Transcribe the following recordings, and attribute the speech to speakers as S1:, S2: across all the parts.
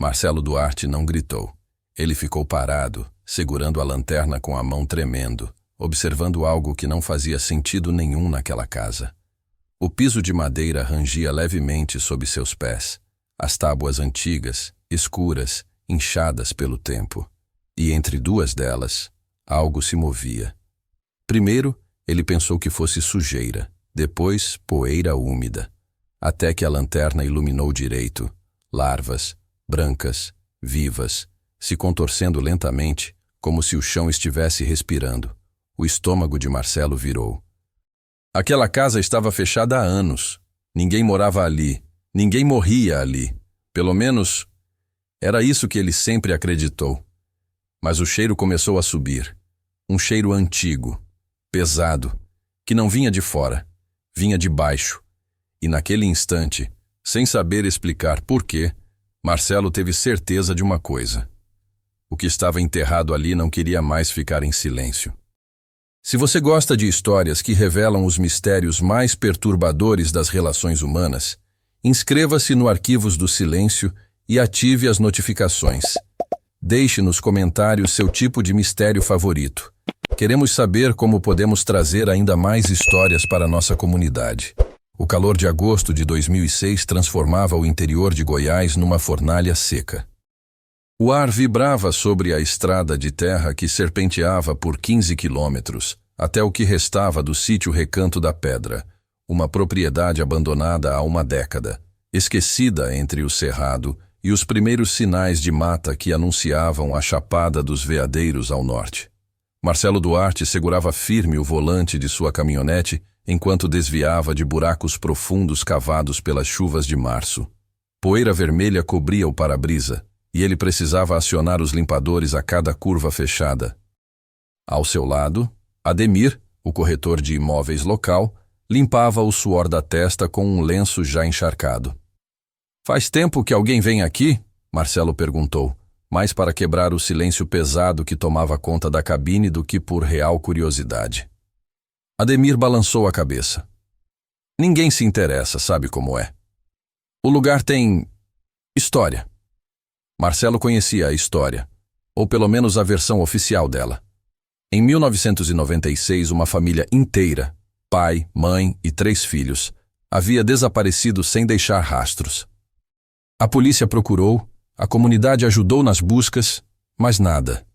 S1: Marcelo Duarte não gritou. Ele ficou parado, segurando a lanterna com a mão tremendo, observando algo que não fazia sentido nenhum naquela casa. O piso de madeira rangia levemente sob seus pés, as tábuas antigas, escuras, inchadas pelo tempo. E entre duas delas, algo se movia. Primeiro, ele pensou que fosse sujeira, depois poeira úmida, até que a lanterna iluminou direito. Larvas, brancas, vivas, se contorcendo lentamente, como se o chão estivesse respirando. O estômago de Marcelo virou. Aquela casa estava fechada há anos. Ninguém morava ali. Ninguém morria ali. Pelo menos, era isso que ele sempre acreditou. Mas o cheiro começou a subir. Um cheiro antigo, pesado, que não vinha de fora, vinha de baixo. E naquele instante, sem saber explicar por quê, Marcelo teve certeza de uma coisa. O que estava enterrado ali não queria mais ficar em silêncio. Se você gosta de histórias que revelam os mistérios mais perturbadores das relações humanas, inscreva-se no Arquivos do Silêncio e ative as notificações. Deixe nos comentários seu tipo de mistério favorito. Queremos saber como podemos trazer ainda mais histórias para nossa comunidade. O calor de agosto de 2006 transformava o interior de Goiás numa fornalha seca. O ar vibrava sobre a estrada de terra que serpenteava por 15 quilômetros, até o que restava do sítio Recanto da Pedra, uma propriedade abandonada há uma década, esquecida entre o cerrado e os primeiros sinais de mata que anunciavam a Chapada dos Veadeiros ao norte. Marcelo Duarte segurava firme o volante de sua caminhonete enquanto desviava de buracos profundos cavados pelas chuvas de março. Poeira vermelha cobria o para-brisa, e ele precisava acionar os limpadores a cada curva fechada. Ao seu lado, Ademir, o corretor de imóveis local, limpava o suor da testa com um lenço já encharcado. "Faz tempo que alguém vem aqui?" Marcelo perguntou, mais para quebrar o silêncio pesado que tomava conta da cabine do que por real curiosidade. Ademir balançou a cabeça. "Ninguém se interessa, sabe como é. O lugar tem história." Marcelo conhecia a história, ou pelo menos a versão oficial dela. Em 1996, uma família inteira, pai, mãe e 3 filhos, havia desaparecido sem deixar rastros. A polícia procurou, a comunidade ajudou nas buscas, mas nada.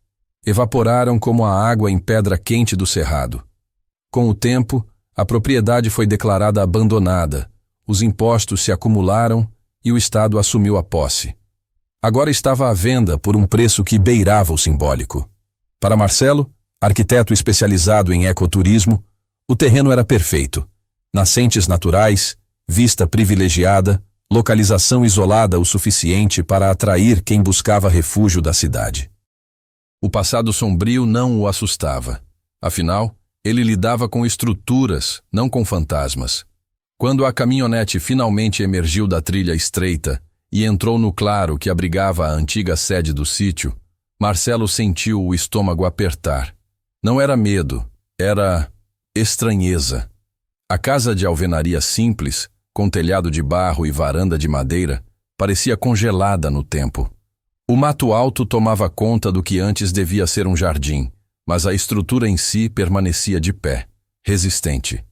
S1: Evaporaram como a água em pedra quente do cerrado. Com o tempo, a propriedade foi declarada abandonada, os impostos se acumularam e o Estado assumiu a posse. Agora estava à venda por um preço que beirava o simbólico. Para Marcelo, arquiteto especializado em ecoturismo, o terreno era perfeito. Nascentes naturais, vista privilegiada, localização isolada o suficiente para atrair quem buscava refúgio da cidade. O passado sombrio não o assustava. Afinal, ele lidava com estruturas, não com fantasmas. Quando a caminhonete finalmente emergiu da trilha estreita e entrou no claro que abrigava a antiga sede do sítio, Marcelo sentiu o estômago apertar. Não era medo, era estranheza. A casa de alvenaria simples, com telhado de barro e varanda de madeira, parecia congelada no tempo. O mato alto tomava conta do que antes devia ser um jardim, mas a estrutura em si permanecia de pé, resistente.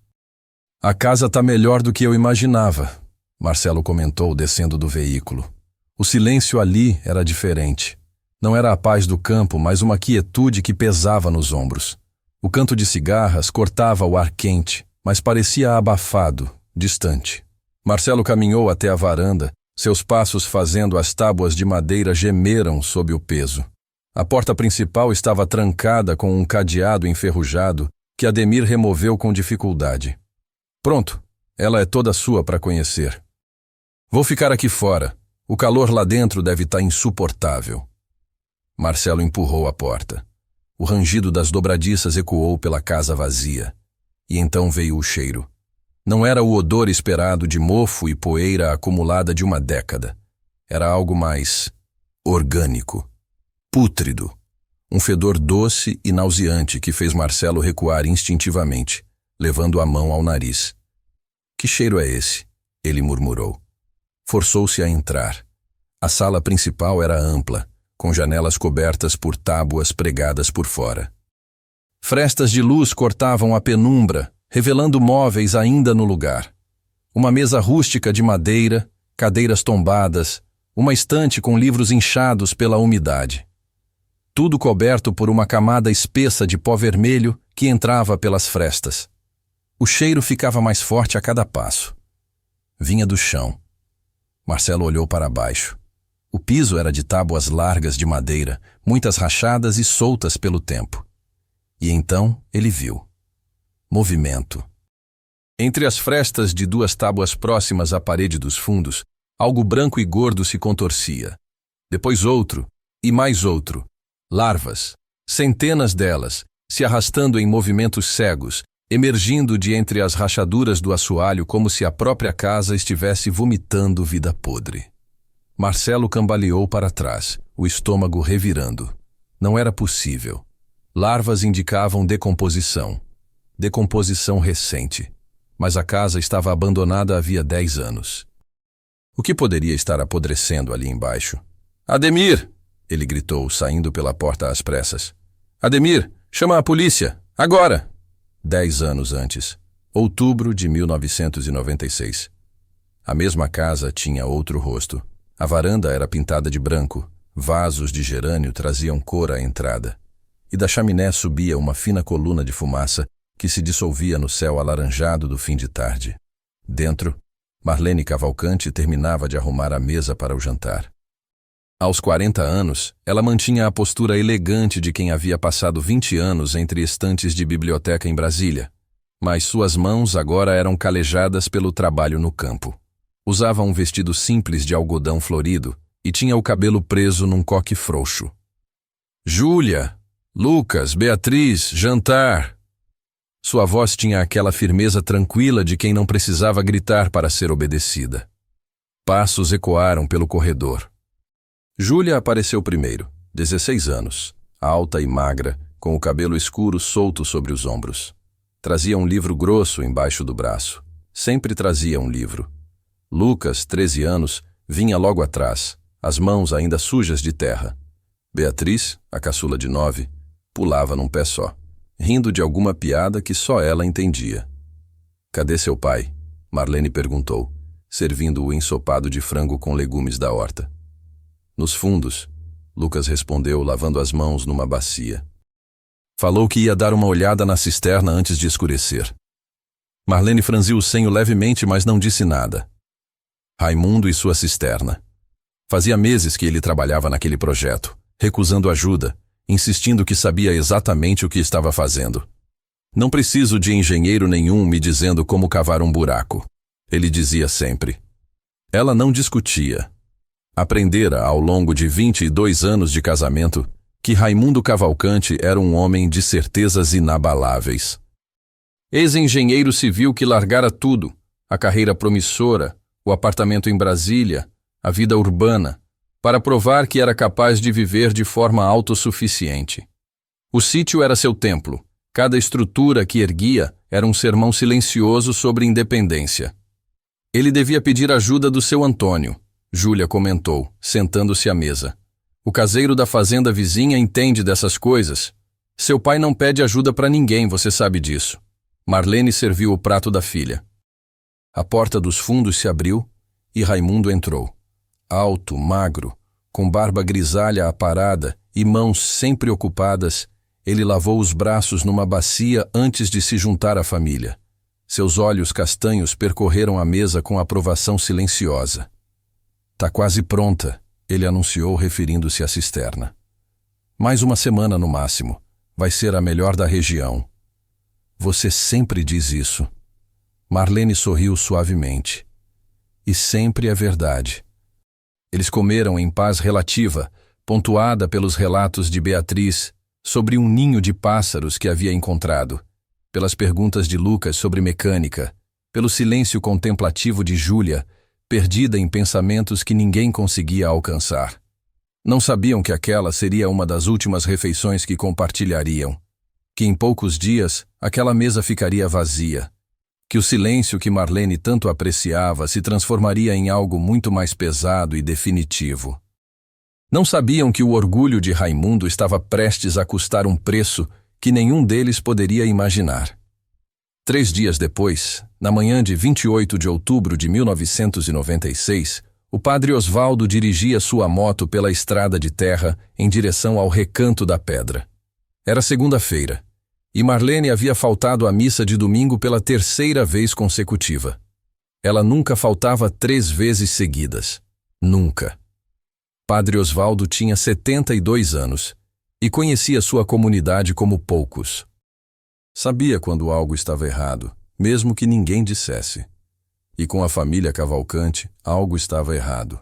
S1: "A casa tá melhor do que eu imaginava", Marcelo comentou descendo do veículo. O silêncio ali era diferente. Não era a paz do campo, mas uma quietude que pesava nos ombros. O canto de cigarras cortava o ar quente, mas parecia abafado, distante. Marcelo caminhou até a varanda, seus passos fazendo as tábuas de madeira gemeram sob o peso. A porta principal estava trancada com um cadeado enferrujado que Ademir removeu com dificuldade. "Pronto, ela é toda sua para conhecer. Vou ficar aqui fora. O calor lá dentro deve estar insuportável." Marcelo empurrou a porta. O rangido das dobradiças ecoou pela casa vazia. E então veio o cheiro. Não era o odor esperado de mofo e poeira acumulada de uma década. Era algo mais orgânico, pútrido. Um fedor doce e nauseante que fez Marcelo recuar instintivamente, levando a mão ao nariz. "Que cheiro é esse?" ele murmurou. Forçou-se a entrar. A sala principal era ampla, com janelas cobertas por tábuas pregadas por fora. Frestas de luz cortavam a penumbra, revelando móveis ainda no lugar. Uma mesa rústica de madeira, cadeiras tombadas, uma estante com livros inchados pela umidade. Tudo coberto por uma camada espessa de pó vermelho que entrava pelas frestas. O cheiro ficava mais forte a cada passo. Vinha do chão. Marcelo olhou para baixo. O piso era de tábuas largas de madeira, muitas rachadas e soltas pelo tempo. E então ele viu. Movimento. Entre as frestas de duas tábuas próximas à parede dos fundos, algo branco e gordo se contorcia. Depois outro, e mais outro. Larvas, centenas delas, se arrastando em movimentos cegos, emergindo de entre as rachaduras do assoalho como se a própria casa estivesse vomitando vida podre. Marcelo cambaleou para trás, o estômago revirando. Não era possível. Larvas indicavam decomposição. Decomposição recente. Mas a casa estava abandonada havia 10 anos. O que poderia estar apodrecendo ali embaixo? Ademir! Ele gritou, saindo pela porta às pressas. Ademir, chama a polícia! Agora! 10 anos antes. Outubro de 1996. A mesma casa tinha outro rosto. A varanda era pintada de branco. Vasos de gerânio traziam cor à entrada. E da chaminé subia uma fina coluna de fumaça que se dissolvia no céu alaranjado do fim de tarde. Dentro, Marlene Cavalcante terminava de arrumar a mesa para o jantar. Aos 40 anos, ela mantinha a postura elegante de quem havia passado 20 anos entre estantes de biblioteca em Brasília, mas suas mãos agora eram calejadas pelo trabalho no campo. Usava um vestido simples de algodão florido e tinha o cabelo preso num coque frouxo. Júlia, Lucas, Beatriz, jantar! Sua voz tinha aquela firmeza tranquila de quem não precisava gritar para ser obedecida. Passos ecoaram pelo corredor. Júlia apareceu primeiro, 16 anos, alta e magra, com o cabelo escuro solto sobre os ombros. Trazia um livro grosso embaixo do braço. Sempre trazia um livro. Lucas, 13 anos, vinha logo atrás, as mãos ainda sujas de terra. Beatriz, a caçula de 9, pulava num pé só, rindo de alguma piada que só ela entendia. Cadê seu pai? Marlene perguntou, servindo o ensopado de frango com legumes da horta. Nos fundos, Lucas respondeu, lavando as mãos numa bacia. Falou que ia dar uma olhada na cisterna antes de escurecer. Marlene franziu o senho levemente, mas não disse nada. Raimundo e sua cisterna. Fazia meses que ele trabalhava naquele projeto, recusando ajuda, insistindo que sabia exatamente o que estava fazendo. Não preciso de engenheiro nenhum me dizendo como cavar um buraco, ele dizia sempre. Ela não discutia. Aprendera, ao longo de 22 anos de casamento, que Raimundo Cavalcante era um homem de certezas inabaláveis. Ex-engenheiro civil que largara tudo, a carreira promissora, o apartamento em Brasília, a vida urbana, para provar que era capaz de viver de forma autossuficiente. O sítio era seu templo. Cada estrutura que erguia era um sermão silencioso sobre independência. Ele devia pedir ajuda do seu Antônio, Júlia comentou, sentando-se à mesa. O caseiro da fazenda vizinha entende dessas coisas. Seu pai não pede ajuda para ninguém, você sabe disso. Marlene serviu o prato da filha. A porta dos fundos se abriu e Raimundo entrou. Alto, magro, com barba grisalha aparada e mãos sempre ocupadas, ele lavou os braços numa bacia antes de se juntar à família. Seus olhos castanhos percorreram a mesa com aprovação silenciosa. Tá quase pronta, ele anunciou referindo-se à cisterna. Mais uma semana no máximo. Vai ser a melhor da região. Você sempre diz isso. Marlene sorriu suavemente. E sempre é verdade. Eles comeram em paz relativa, pontuada pelos relatos de Beatriz sobre um ninho de pássaros que havia encontrado, pelas perguntas de Lucas sobre mecânica, pelo silêncio contemplativo de Júlia, perdida em pensamentos que ninguém conseguia alcançar. Não sabiam que aquela seria uma das últimas refeições que compartilhariam, que em poucos dias aquela mesa ficaria vazia, que o silêncio que Marlene tanto apreciava se transformaria em algo muito mais pesado e definitivo. Não sabiam que o orgulho de Raimundo estava prestes a custar um preço que nenhum deles poderia imaginar. 3 dias depois, na manhã de 28 de outubro de 1996, o padre Osvaldo dirigia sua moto pela estrada de terra em direção ao Recanto da Pedra. Era segunda-feira, e Marlene havia faltado à missa de domingo pela 3ª vez consecutiva. Ela nunca faltava 3 vezes seguidas. Nunca. Padre Osvaldo tinha 72 anos e conhecia sua comunidade como poucos. Sabia quando algo estava errado, mesmo que ninguém dissesse. E com a família Cavalcante, algo estava errado.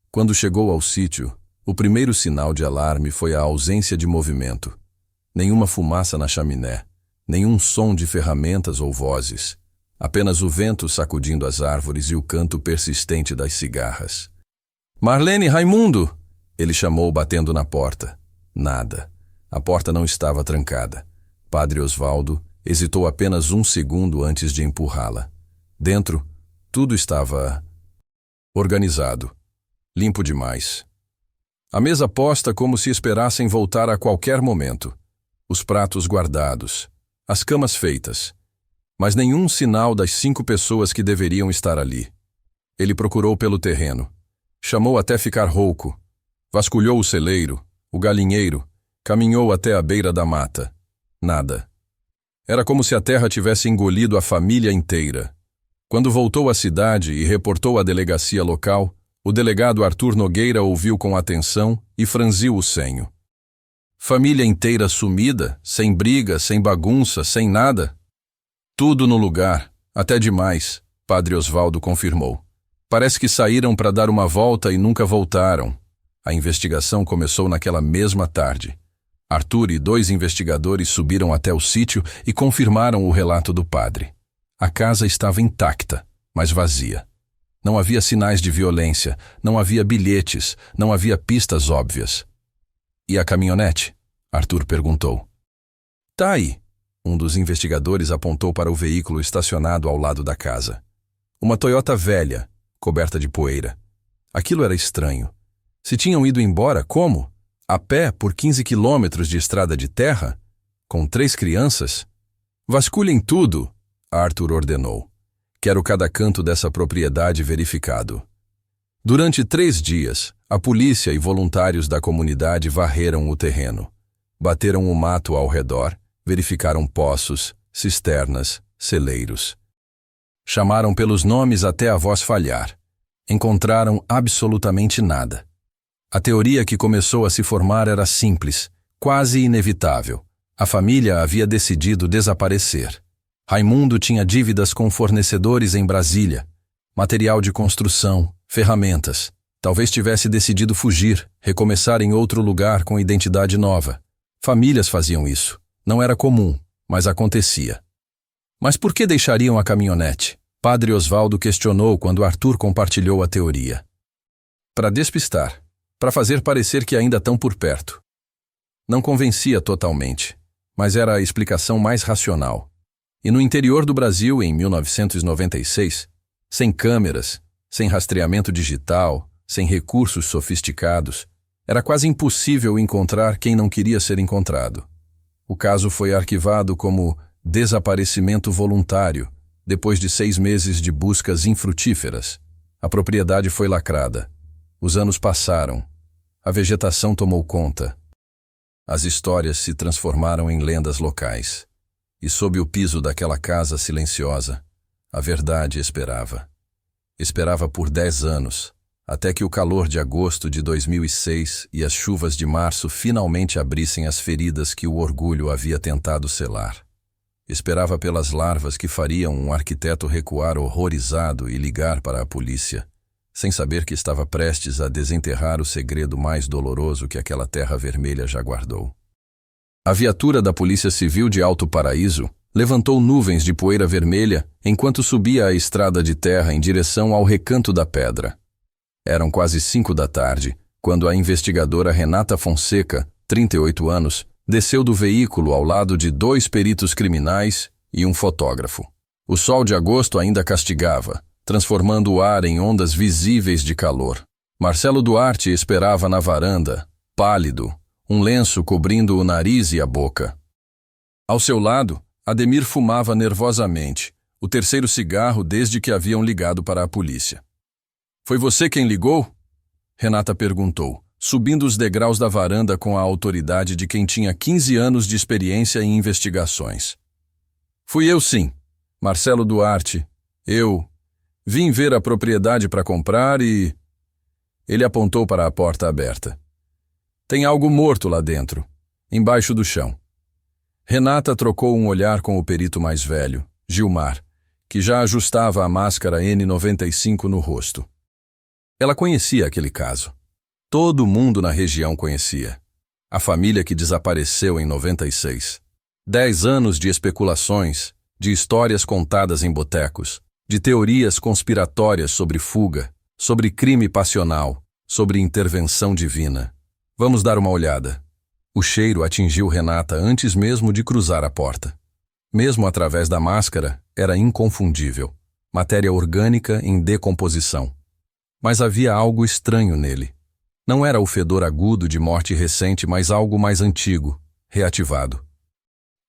S1: Quando chegou ao sítio, o primeiro sinal de alarme foi a ausência de movimento. Nenhuma fumaça na chaminé, nenhum som de ferramentas ou vozes. Apenas o vento sacudindo as árvores e o canto persistente das cigarras. «Marlene, Raimundo!» Ele chamou batendo na porta. Nada. A porta não estava trancada. Padre Osvaldo hesitou apenas 1 segundo antes de empurrá-la. Dentro, tudo estava organizado, limpo demais. A mesa posta como se esperassem voltar a qualquer momento. Os pratos guardados, as camas feitas, mas nenhum sinal das 5 pessoas que deveriam estar ali. Ele procurou pelo terreno. Chamou até ficar rouco. Vasculhou o celeiro, o galinheiro, caminhou até a beira da mata. Nada. Era como se a terra tivesse engolido a família inteira. Quando voltou à cidade e reportou à delegacia local, o delegado Arthur Nogueira ouviu com atenção e franziu o senho. Família inteira sumida, sem briga, sem bagunça, sem nada? Tudo no lugar, até demais, Padre Osvaldo confirmou. Parece que saíram para dar uma volta e nunca voltaram. A investigação começou naquela mesma tarde. Arthur e 2 investigadores subiram até o sítio e confirmaram o relato do padre. A casa estava intacta, mas vazia. Não havia sinais de violência, não havia bilhetes, não havia pistas óbvias. E a caminhonete? Arthur perguntou. Tá aí. Um dos investigadores apontou para o veículo estacionado ao lado da casa. Uma Toyota velha, coberta de poeira. Aquilo era estranho. Se tinham ido embora, como? A pé por 15 quilômetros de estrada de terra? Com 3 crianças? Vasculhem tudo, Arthur ordenou. Quero cada canto dessa propriedade verificado. Durante 3 dias, a polícia e voluntários da comunidade varreram o terreno. Bateram o mato ao redor, verificaram poços, cisternas, celeiros. Chamaram pelos nomes até a voz falhar. Encontraram absolutamente nada. A teoria que começou a se formar era simples, quase inevitável. A família havia decidido desaparecer. Raimundo tinha dívidas com fornecedores em Brasília, material de construção, ferramentas. Talvez tivesse decidido fugir, recomeçar em outro lugar com identidade nova. Famílias faziam isso. Não era comum, mas acontecia. Mas por que deixariam a caminhonete? Padre Osvaldo questionou quando Arthur compartilhou a teoria. Para despistar, para fazer parecer que ainda estão por perto. Não convencia totalmente, mas era a explicação mais racional. E no interior do Brasil, em 1996, sem câmeras, sem rastreamento digital, sem recursos sofisticados, era quase impossível encontrar quem não queria ser encontrado. O caso foi arquivado como desaparecimento voluntário, depois de 6 meses de buscas infrutíferas. A propriedade foi lacrada. Os anos passaram. A vegetação tomou conta. As histórias se transformaram em lendas locais. E sob o piso daquela casa silenciosa, a verdade esperava. Esperava por 10 anos, até que o calor de agosto de 2006 e as chuvas de março finalmente abrissem as feridas que o orgulho havia tentado selar. Esperava pelas larvas que fariam um arquiteto recuar horrorizado e ligar para a polícia, sem saber que estava prestes a desenterrar o segredo mais doloroso que aquela terra vermelha já guardou. A viatura da Polícia Civil de Alto Paraíso levantou nuvens de poeira vermelha enquanto subia a estrada de terra em direção ao Recanto da Pedra. Eram quase 5 da tarde, quando a investigadora Renata Fonseca, 38 anos, desceu do veículo ao lado de 2 peritos criminais e um fotógrafo. O sol de agosto ainda castigava, transformando o ar em ondas visíveis de calor. Marcelo Duarte esperava na varanda, pálido, um lenço cobrindo o nariz e a boca. Ao seu lado, Ademir fumava nervosamente, o terceiro cigarro desde que haviam ligado para a polícia. "Foi você quem ligou?" Renata perguntou, subindo os degraus da varanda com a autoridade de quem tinha 15 anos de experiência em investigações. "Fui eu sim, Marcelo Duarte. Eu vim ver a propriedade para comprar e..." Ele apontou para a porta aberta. "Tem algo morto lá dentro, embaixo do chão." Renata trocou um olhar com o perito mais velho, Gilmar, que já ajustava a máscara N95 no rosto. Ela conhecia aquele caso. Todo mundo na região conhecia. A família que desapareceu em 96. 10 anos de especulações, de histórias contadas em botecos, de teorias conspiratórias sobre fuga, sobre crime passional, sobre intervenção divina. "Vamos dar uma olhada." O cheiro atingiu Renata antes mesmo de cruzar a porta. Mesmo através da máscara, era inconfundível. Matéria orgânica em decomposição. Mas havia algo estranho nele. Não era o fedor agudo de morte recente, mas algo mais antigo, reativado.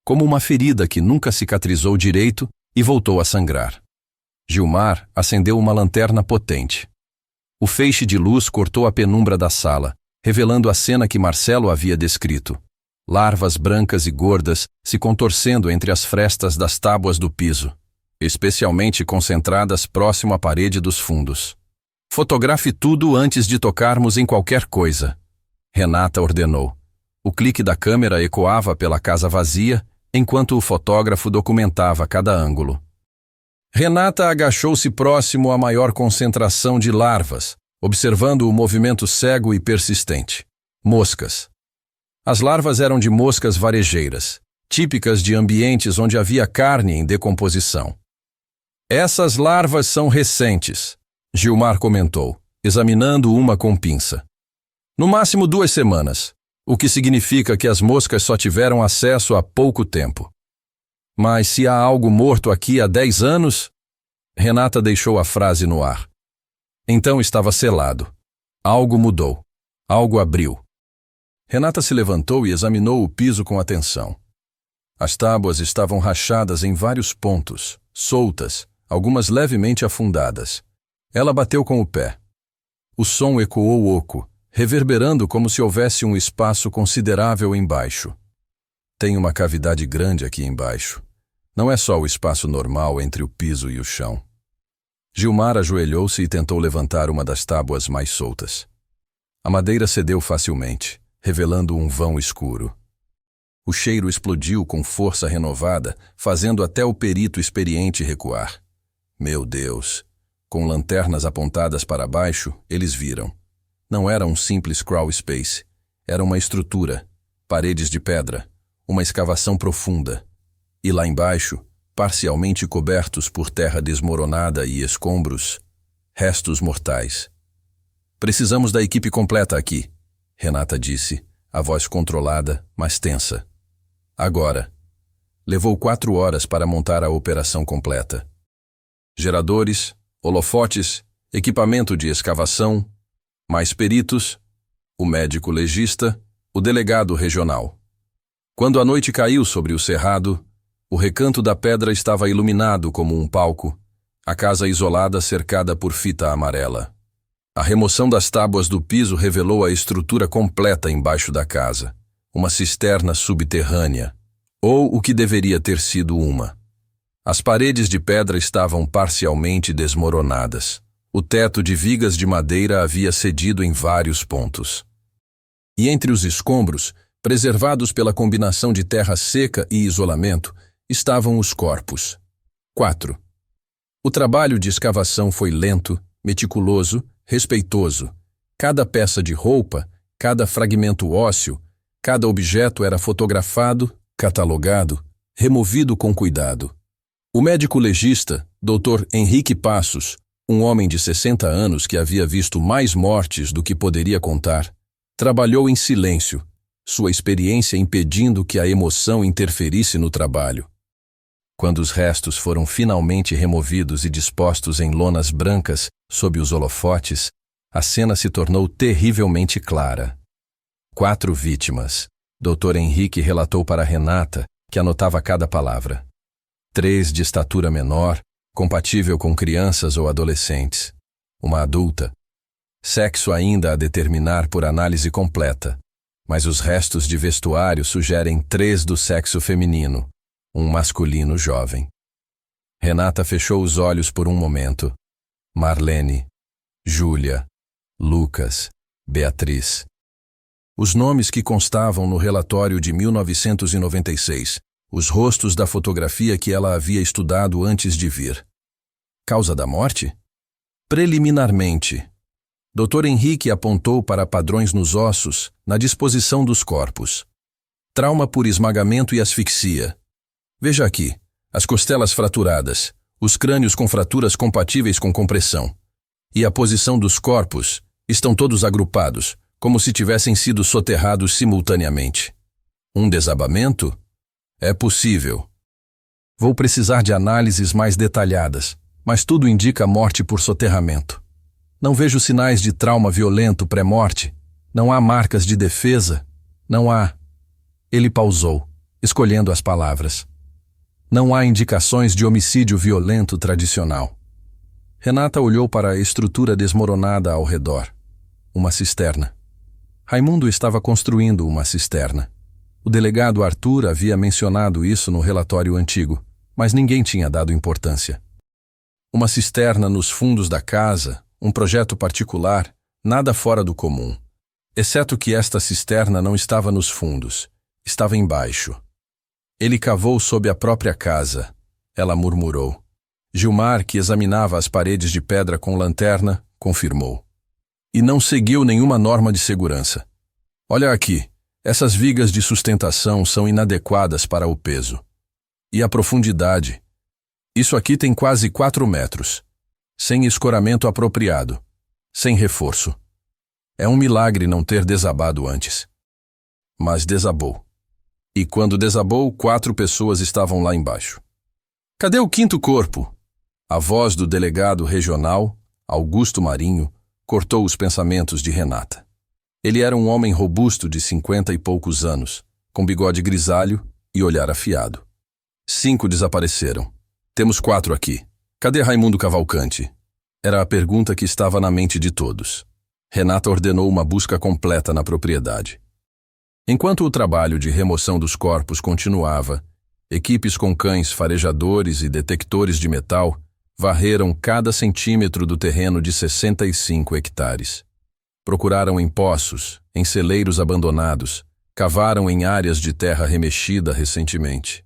S1: Como uma ferida que nunca cicatrizou direito e voltou a sangrar. Gilmar acendeu uma lanterna potente. O feixe de luz cortou a penumbra da sala, revelando a cena que Marcelo havia descrito. Larvas brancas e gordas se contorcendo entre as frestas das tábuas do piso, especialmente concentradas próximo à parede dos fundos. "Fotografe tudo antes de tocarmos em qualquer coisa", Renata ordenou. O clique da câmera ecoava pela casa vazia, enquanto o fotógrafo documentava cada ângulo. Renata agachou-se próximo à maior concentração de larvas, observando o movimento cego e persistente. Moscas. As larvas eram de moscas varejeiras, típicas de ambientes onde havia carne em decomposição. "Essas larvas são recentes", Gilmar comentou, examinando uma com pinça. "No máximo 2 semanas, o que significa que as moscas só tiveram acesso há pouco tempo." "Mas se há algo morto aqui há 10 anos? Renata deixou a frase no ar. Então estava selado. Algo mudou. Algo abriu. Renata se levantou e examinou o piso com atenção. As tábuas estavam rachadas em vários pontos, soltas, algumas levemente afundadas. Ela bateu com o pé. O som ecoou oco, reverberando como se houvesse um espaço considerável embaixo. "Tem uma cavidade grande aqui embaixo. Não é só o espaço normal entre o piso e o chão." Gilmar ajoelhou-se e tentou levantar uma das tábuas mais soltas. A madeira cedeu facilmente, revelando um vão escuro. O cheiro explodiu com força renovada, fazendo até o perito experiente recuar. Meu Deus! Com lanternas apontadas para baixo, eles viram. Não era um simples crawl space. Era uma estrutura, paredes de pedra, uma escavação profunda. E lá embaixo, parcialmente cobertos por terra desmoronada e escombros, restos mortais. "Precisamos da equipe completa aqui", Renata disse, a voz controlada, mas tensa. "Agora." Levou 4 horas para montar a operação completa. Geradores, holofotes, equipamento de escavação, mais peritos, o médico legista, o delegado regional. Quando a noite caiu sobre o cerrado, o recanto da pedra estava iluminado como um palco, a casa isolada cercada por fita amarela. A remoção das tábuas do piso revelou a estrutura completa embaixo da casa, uma cisterna subterrânea, ou o que deveria ter sido uma. As paredes de pedra estavam parcialmente desmoronadas. O teto de vigas de madeira havia cedido em vários pontos. E entre os escombros, preservados pela combinação de terra seca e isolamento, estavam os corpos. 4. O trabalho de escavação foi lento, meticuloso, respeitoso. Cada peça de roupa, cada fragmento ósseo, cada objeto era fotografado, catalogado, removido com cuidado. O médico legista, Dr. Henrique Passos, um homem de 60 anos que havia visto mais mortes do que poderia contar, trabalhou em silêncio, sua experiência impedindo que a emoção interferisse no trabalho. Quando os restos foram finalmente removidos e dispostos em lonas brancas sob os holofotes, a cena se tornou terrivelmente clara. 4 vítimas. Dr. Henrique relatou para Renata, que anotava cada palavra. 3 de estatura menor, compatível com crianças ou adolescentes. Uma adulta. Sexo ainda a determinar por análise completa, mas os restos de vestuário sugerem 3 do sexo feminino, um masculino jovem. Renata fechou os olhos por um momento. Marlene, Júlia, Lucas, Beatriz. Os nomes que constavam no relatório de 1996, os rostos da fotografia que ela havia estudado antes de vir. Causa da morte? Preliminarmente, Dr. Henrique apontou para padrões nos ossos, na disposição dos corpos. Trauma por esmagamento e asfixia. Veja aqui, as costelas fraturadas, os crânios com fraturas compatíveis com compressão. E a posição dos corpos, estão todos agrupados, como se tivessem sido soterrados simultaneamente. Um desabamento? É possível. Vou precisar de análises mais detalhadas, mas tudo indica morte por soterramento. Não vejo sinais de trauma violento pré-morte. Não há marcas de defesa. Não há... Ele pausou, escolhendo as palavras. Não há indicações de homicídio violento tradicional. Renata olhou para a estrutura desmoronada ao redor. Uma cisterna. Raimundo estava construindo uma cisterna. O delegado Arthur havia mencionado isso no relatório antigo, mas ninguém tinha dado importância. Uma cisterna nos fundos da casa, um projeto particular, nada fora do comum. Exceto que esta cisterna não estava nos fundos, estava embaixo. Ele cavou sob a própria casa, ela murmurou. Gilmar, que examinava as paredes de pedra com lanterna, confirmou. E não seguiu nenhuma norma de segurança. Olha aqui, essas vigas de sustentação são inadequadas para o peso. E a profundidade? Isso aqui tem quase 4 metros. Sem escoramento apropriado. Sem reforço. É um milagre não ter desabado antes. Mas desabou. E quando desabou, 4 pessoas estavam lá embaixo. Cadê o 5º corpo? A voz do delegado regional, Augusto Marinho, cortou os pensamentos de Renata. Ele era um homem robusto de 50 e poucos anos, com bigode grisalho e olhar afiado. 5 desapareceram. Temos 4 aqui. Cadê Raimundo Cavalcante? Era a pergunta que estava na mente de todos. Renata ordenou uma busca completa na propriedade. Enquanto o trabalho de remoção dos corpos continuava, equipes com cães farejadores e detectores de metal varreram cada centímetro do terreno de 65 hectares. Procuraram em poços, em celeiros abandonados, cavaram em áreas de terra remexida recentemente.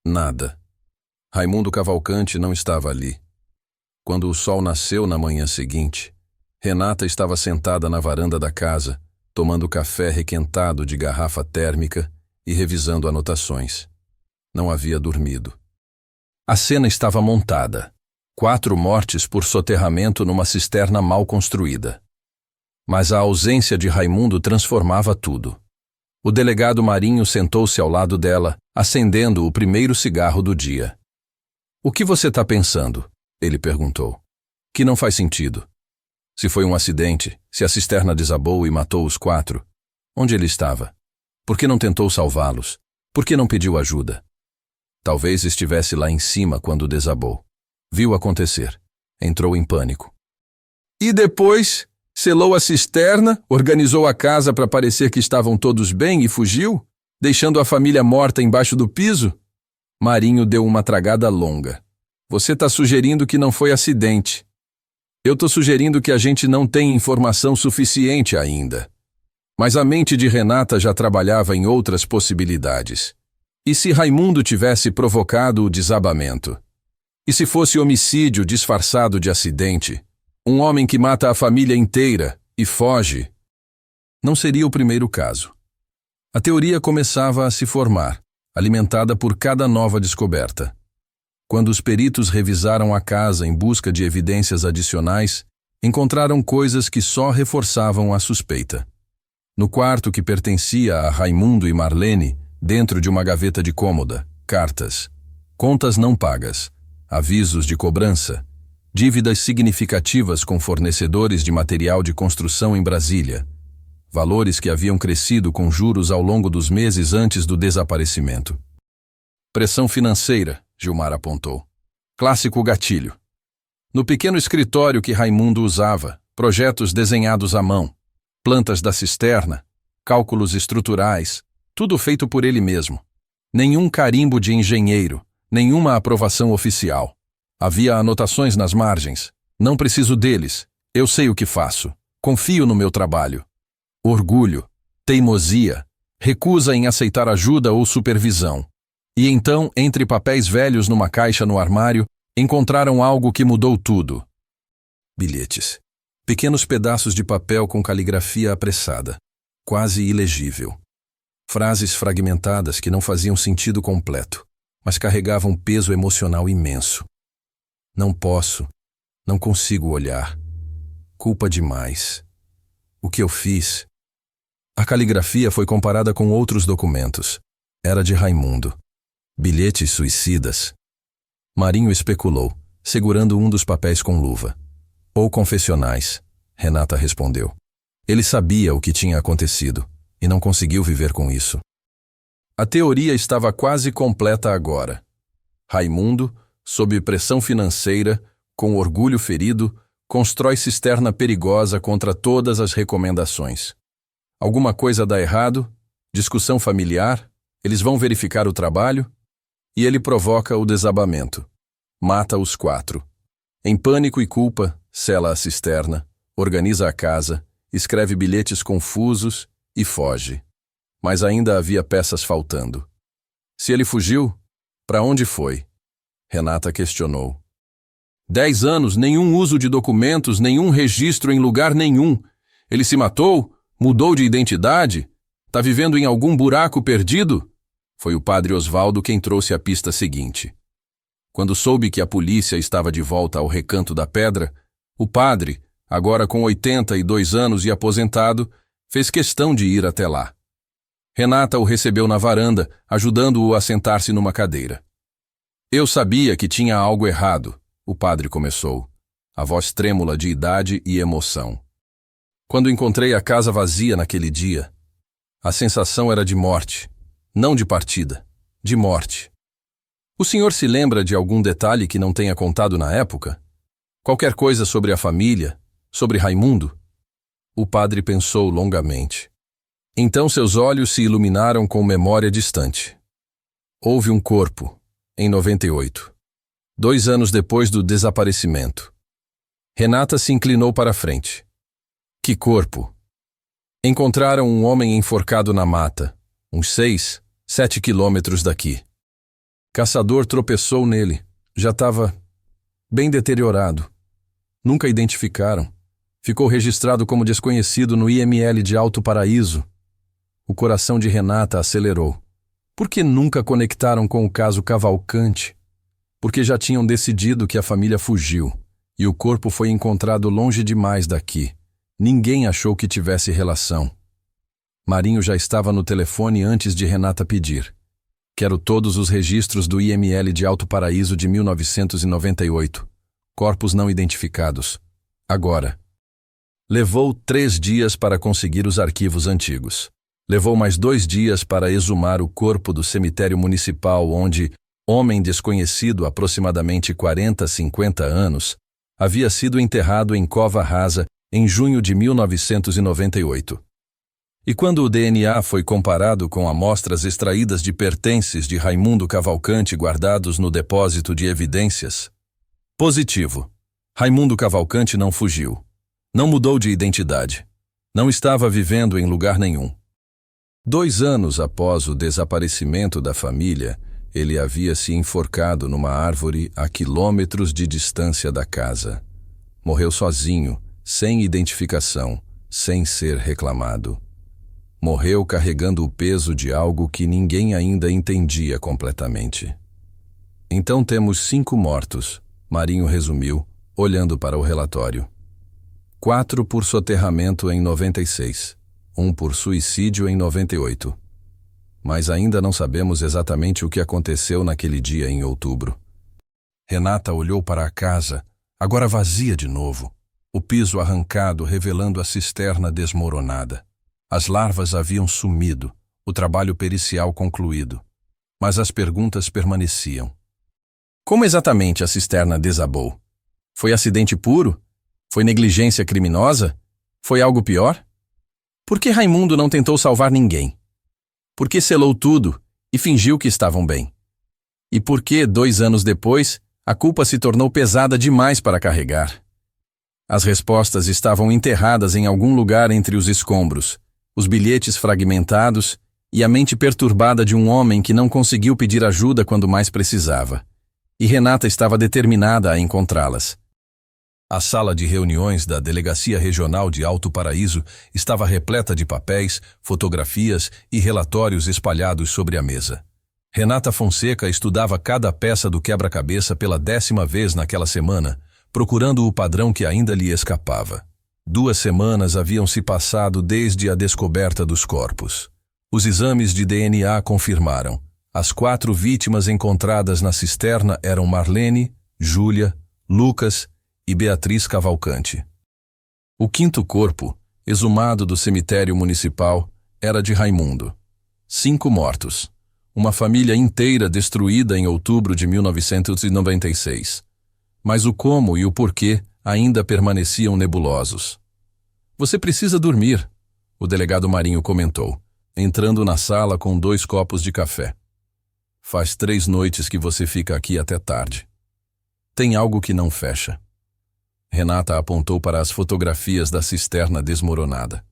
S1: Nada. Raimundo Cavalcante não estava ali. Quando o sol nasceu na manhã seguinte, Renata estava sentada na varanda da casa, tomando café requentado de garrafa térmica e revisando anotações. Não havia dormido. A cena estava montada. 4 mortes por soterramento numa cisterna mal construída. Mas a ausência de Raimundo transformava tudo. O delegado Marinho sentou-se ao lado dela, acendendo o primeiro cigarro do dia. O que você está pensando? Ele perguntou. Que não faz sentido. Se foi um acidente, se a cisterna desabou e matou os 4, onde ele estava? Por que não tentou salvá-los? Por que não pediu ajuda? Talvez estivesse lá em cima quando desabou. Viu acontecer. Entrou em pânico. E depois, selou a cisterna, organizou a casa para parecer que estavam todos bem e fugiu, deixando a família morta embaixo do piso? Marinho deu uma tragada longa. Você está sugerindo que não foi acidente. Eu estou sugerindo que a gente não tem informação suficiente ainda. Mas a mente de Renata já trabalhava em outras possibilidades. E se Raimundo tivesse provocado o desabamento? E se fosse homicídio disfarçado de acidente? Um homem que mata a família inteira e foge? Não seria o primeiro caso. A teoria começava a se formar, alimentada por cada nova descoberta. Quando os peritos revisaram a casa em busca de evidências adicionais, encontraram coisas que só reforçavam a suspeita. No quarto que pertencia a Raimundo e Marlene, dentro de uma gaveta de cômoda, cartas. contas não pagas, avisos de cobrança, dívidas significativas com fornecedores de material de construção em Brasília, valores que haviam crescido com juros ao longo dos meses antes do desaparecimento. Pressão financeira, Gilmar apontou. Clássico gatilho. No pequeno escritório que Raimundo usava, projetos desenhados à mão, plantas da cisterna, cálculos estruturais, tudo feito por ele mesmo. Nenhum carimbo de engenheiro, nenhuma aprovação oficial. Havia anotações nas margens. Não preciso deles. Eu sei o que faço. Confio no meu trabalho. Orgulho, teimosia, recusa em aceitar ajuda ou supervisão. E então, entre papéis velhos numa caixa no armário, encontraram algo que mudou tudo. Bilhetes. Pequenos pedaços de papel com caligrafia apressada, quase ilegível. Frases fragmentadas que não faziam sentido completo, mas carregavam peso emocional imenso. Não posso, não consigo olhar. Culpa demais. O que eu fiz? A caligrafia foi comparada com outros documentos. Era de Raimundo. Bilhetes suicidas. Marinho especulou, segurando um dos papéis com luva. Ou confessionais, Renata respondeu. Ele sabia o que tinha acontecido e não conseguiu viver com isso. A teoria estava quase completa agora. Raimundo, sob pressão financeira, com orgulho ferido, constrói cisterna perigosa contra todas as recomendações. Alguma coisa dá errado, discussão familiar, eles vão verificar o trabalho e ele provoca o desabamento. Mata os 4. Em pânico e culpa, sela a cisterna, organiza a casa, escreve bilhetes confusos e foge. Mas ainda havia peças faltando. Se ele fugiu, para onde foi? Renata questionou. 10 anos, nenhum uso de documentos, nenhum registro em lugar nenhum. Ele se matou? Mudou de identidade? Tá vivendo em algum buraco perdido? Foi o padre Osvaldo quem trouxe a pista seguinte. Quando soube que a polícia estava de volta ao Recanto da Pedra, o padre, agora com 82 anos e aposentado, fez questão de ir até lá. Renata o recebeu na varanda, ajudando-o a sentar-se numa cadeira. Eu sabia que tinha algo errado, o padre começou, a voz trêmula de idade e emoção. Quando encontrei a casa vazia naquele dia, a sensação era de morte, não de partida, de morte. O senhor se lembra de algum detalhe que não tenha contado na época? Qualquer coisa sobre a família, sobre Raimundo? O padre pensou longamente. Então seus olhos se iluminaram com memória distante. Houve um corpo, em 98, 2 anos depois do desaparecimento. Renata se inclinou para a frente. Que corpo? Encontraram um homem enforcado na mata, uns 6, 7 quilômetros daqui. Caçador tropeçou nele. Já estava bem deteriorado. Nunca identificaram. Ficou registrado como desconhecido no IML de Alto Paraíso. O coração de Renata acelerou. Por que nunca conectaram com o caso Cavalcante? Porque já tinham decidido que a família fugiu e o corpo foi encontrado longe demais daqui. Ninguém achou que tivesse relação. Marinho já estava no telefone antes de Renata pedir. Quero todos os registros do IML de Alto Paraíso de 1998. Corpos não identificados. Agora. Levou 3 dias para conseguir os arquivos antigos. Levou mais 2 dias para exumar o corpo do cemitério municipal onde, homem desconhecido aproximadamente 40, 50 anos, havia sido enterrado em cova rasa em junho de 1998. E quando o DNA foi comparado com amostras extraídas de pertences de Raimundo Cavalcante guardados no depósito de evidências, positivo. Raimundo Cavalcante não fugiu. Não mudou de identidade. Não estava vivendo em lugar nenhum. 2 anos após o desaparecimento da família, ele havia se enforcado numa árvore a quilômetros de distância da casa. Morreu sozinho, sem identificação, sem ser reclamado. Morreu carregando o peso de algo que ninguém ainda entendia completamente. Então temos 5 mortos, Marinho resumiu, olhando para o relatório. 4 por soterramento em 96, 1 por suicídio em 98. mas ainda não sabemos exatamente o que aconteceu naquele dia em outubro. Renata olhou para a casa, agora vazia de novo. O piso arrancado revelando a cisterna desmoronada. As larvas haviam sumido, o trabalho pericial concluído. Mas as perguntas permaneciam. Como exatamente a cisterna desabou? Foi acidente puro? Foi negligência criminosa? Foi algo pior? Por que Raimundo não tentou salvar ninguém? Por que selou tudo e fingiu que estavam bem? E por que, 2 anos depois, a culpa se tornou pesada demais para carregar? As respostas estavam enterradas em algum lugar entre os escombros, os bilhetes fragmentados e a mente perturbada de um homem que não conseguiu pedir ajuda quando mais precisava. E Renata estava determinada a encontrá-las. A sala de reuniões da Delegacia Regional de Alto Paraíso estava repleta de papéis, fotografias e relatórios espalhados sobre a mesa. Renata Fonseca estudava cada peça do quebra-cabeça pela 10ª vez naquela semana, procurando o padrão que ainda lhe escapava. 2 semanas haviam se passado desde a descoberta dos corpos. Os exames de DNA confirmaram. As 4 vítimas encontradas na cisterna eram Marlene, Júlia, Lucas e Beatriz Cavalcante. O 5º corpo, exumado do cemitério municipal, era de Raimundo. 5 mortos. Uma família inteira destruída em outubro de 1996. Mas o como e o porquê ainda permaneciam nebulosos. Você precisa dormir, o delegado Marinho comentou, entrando na sala com 2 copos de café. Faz 3 noites que você fica aqui até tarde. Tem algo que não fecha. Renata apontou para as fotografias da cisterna desmoronada.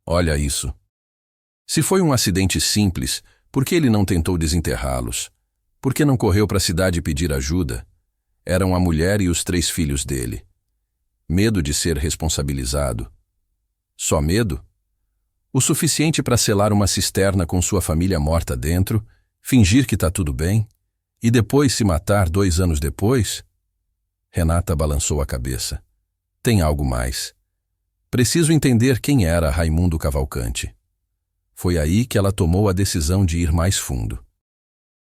S1: Olha isso. Se foi um acidente simples, por que ele não tentou desenterrá-los? Por que não correu para a cidade pedir ajuda? Eram a mulher e os 3 filhos dele. Medo de ser responsabilizado. Só medo? O suficiente para selar uma cisterna com sua família morta dentro, fingir que está tudo bem, e depois se matar 2 anos depois? Renata balançou a cabeça. Tem algo mais. Preciso entender quem era Raimundo Cavalcante. Foi aí que ela tomou a decisão de ir mais fundo.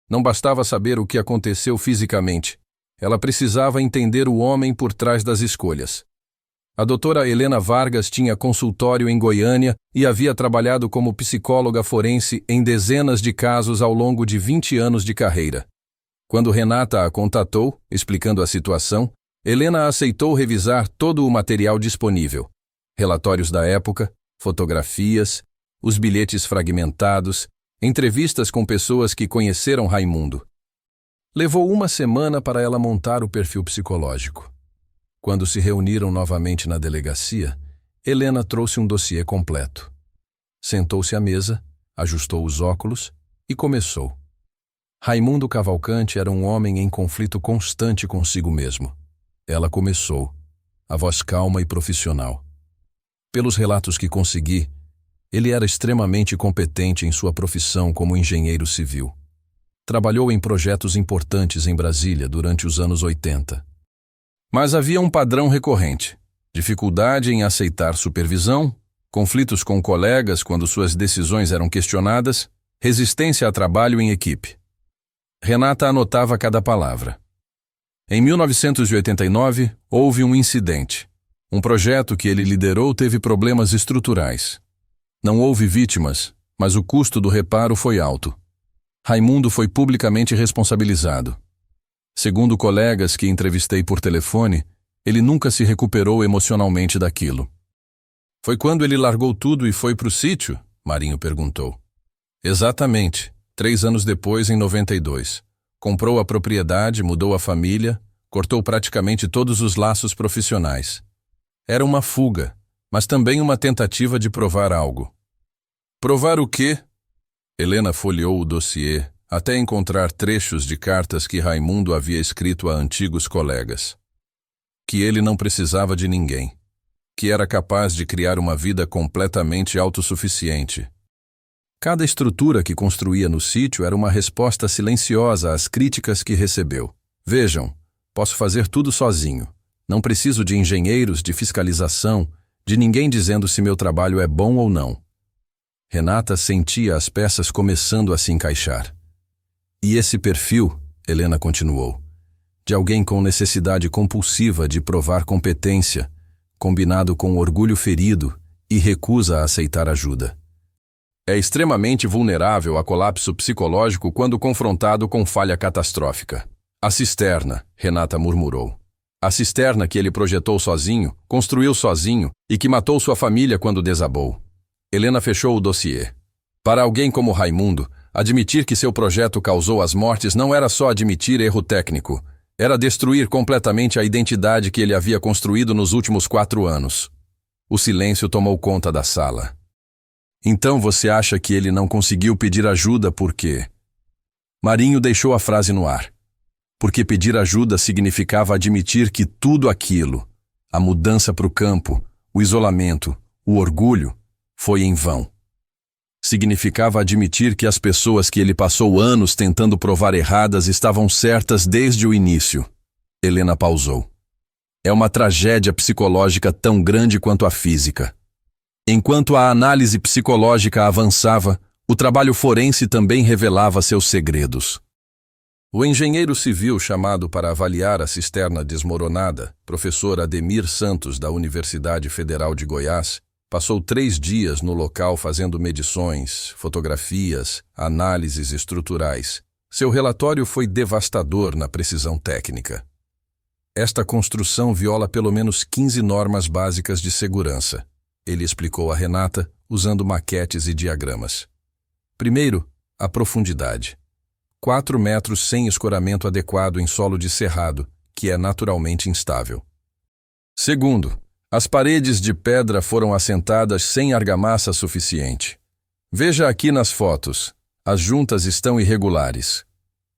S1: Não bastava saber o que aconteceu fisicamente. Ela precisava entender o homem por trás das escolhas. A doutora Helena Vargas tinha consultório em Goiânia e havia trabalhado como psicóloga forense em dezenas de casos ao longo de 20 anos de carreira. Quando Renata a contatou, explicando a situação, Helena aceitou revisar todo o material disponível. Relatórios da época, fotografias, os bilhetes fragmentados, entrevistas com pessoas que conheceram Raimundo. Levou 1 semana para ela montar o perfil psicológico. Quando se reuniram novamente na delegacia, Helena trouxe um dossiê completo. Sentou-se à mesa, ajustou os óculos e começou. Raimundo Cavalcante era um homem em conflito constante consigo mesmo. Ela começou, a voz calma e profissional. Pelos relatos que consegui, ele era extremamente competente em sua profissão como engenheiro civil. Trabalhou em projetos importantes em Brasília durante os anos 80. Mas havia um padrão recorrente: dificuldade em aceitar supervisão, conflitos com colegas quando suas decisões eram questionadas, resistência a trabalho em equipe. Renata anotava cada palavra. Em 1989, houve um incidente. Um projeto que ele liderou teve problemas estruturais. Não houve vítimas, mas o custo do reparo foi alto. Raimundo foi publicamente responsabilizado. Segundo colegas que entrevistei por telefone, ele nunca se recuperou emocionalmente daquilo. Foi quando ele largou tudo e foi para o sítio? Marinho perguntou. Exatamente, 3 anos depois, em 92. Comprou a propriedade, mudou a família, cortou praticamente todos os laços profissionais. Era uma fuga, mas também uma tentativa de provar algo. Provar o quê? Helena folheou o dossiê até encontrar trechos de cartas que Raimundo havia escrito a antigos colegas. Que ele não precisava de ninguém. Que era capaz de criar uma vida completamente autossuficiente. Cada estrutura que construía no sítio era uma resposta silenciosa às críticas que recebeu. Vejam, posso fazer tudo sozinho. Não preciso de engenheiros, de fiscalização, de ninguém dizendo se meu trabalho é bom ou não. Renata sentia as peças começando a se encaixar. E esse perfil, Helena continuou, de alguém com necessidade compulsiva de provar competência, combinado com orgulho ferido e recusa a aceitar ajuda. É extremamente vulnerável a colapso psicológico quando confrontado com falha catastrófica. A cisterna, Renata murmurou. A cisterna que ele projetou sozinho, construiu sozinho e que matou sua família quando desabou. Helena fechou o dossiê. Para alguém como Raimundo, admitir que seu projeto causou as mortes não era só admitir erro técnico, era destruir completamente a identidade que ele havia construído nos últimos 4 anos. O silêncio tomou conta da sala. Então você acha que ele não conseguiu pedir ajuda porque... Marinho deixou a frase no ar. Porque pedir ajuda significava admitir que tudo aquilo, a mudança para o campo, o isolamento, o orgulho, foi em vão. Significava admitir que as pessoas que ele passou anos tentando provar erradas estavam certas desde o início. Helena pausou. É uma tragédia psicológica tão grande quanto a física. Enquanto a análise psicológica avançava, o trabalho forense também revelava seus segredos. O engenheiro civil chamado para avaliar a cisterna desmoronada, professor Ademir Santos, da Universidade Federal de Goiás, passou 3 dias no local fazendo medições, fotografias, análises estruturais. Seu relatório foi devastador na precisão técnica. Esta construção viola pelo menos 15 normas básicas de segurança, ele explicou a Renata, usando maquetes e diagramas. Primeiro, a profundidade. 4 metros sem escoramento adequado em solo de cerrado, que é naturalmente instável. Segundo, as paredes de pedra foram assentadas sem argamassa suficiente. Veja aqui nas fotos, as juntas estão irregulares.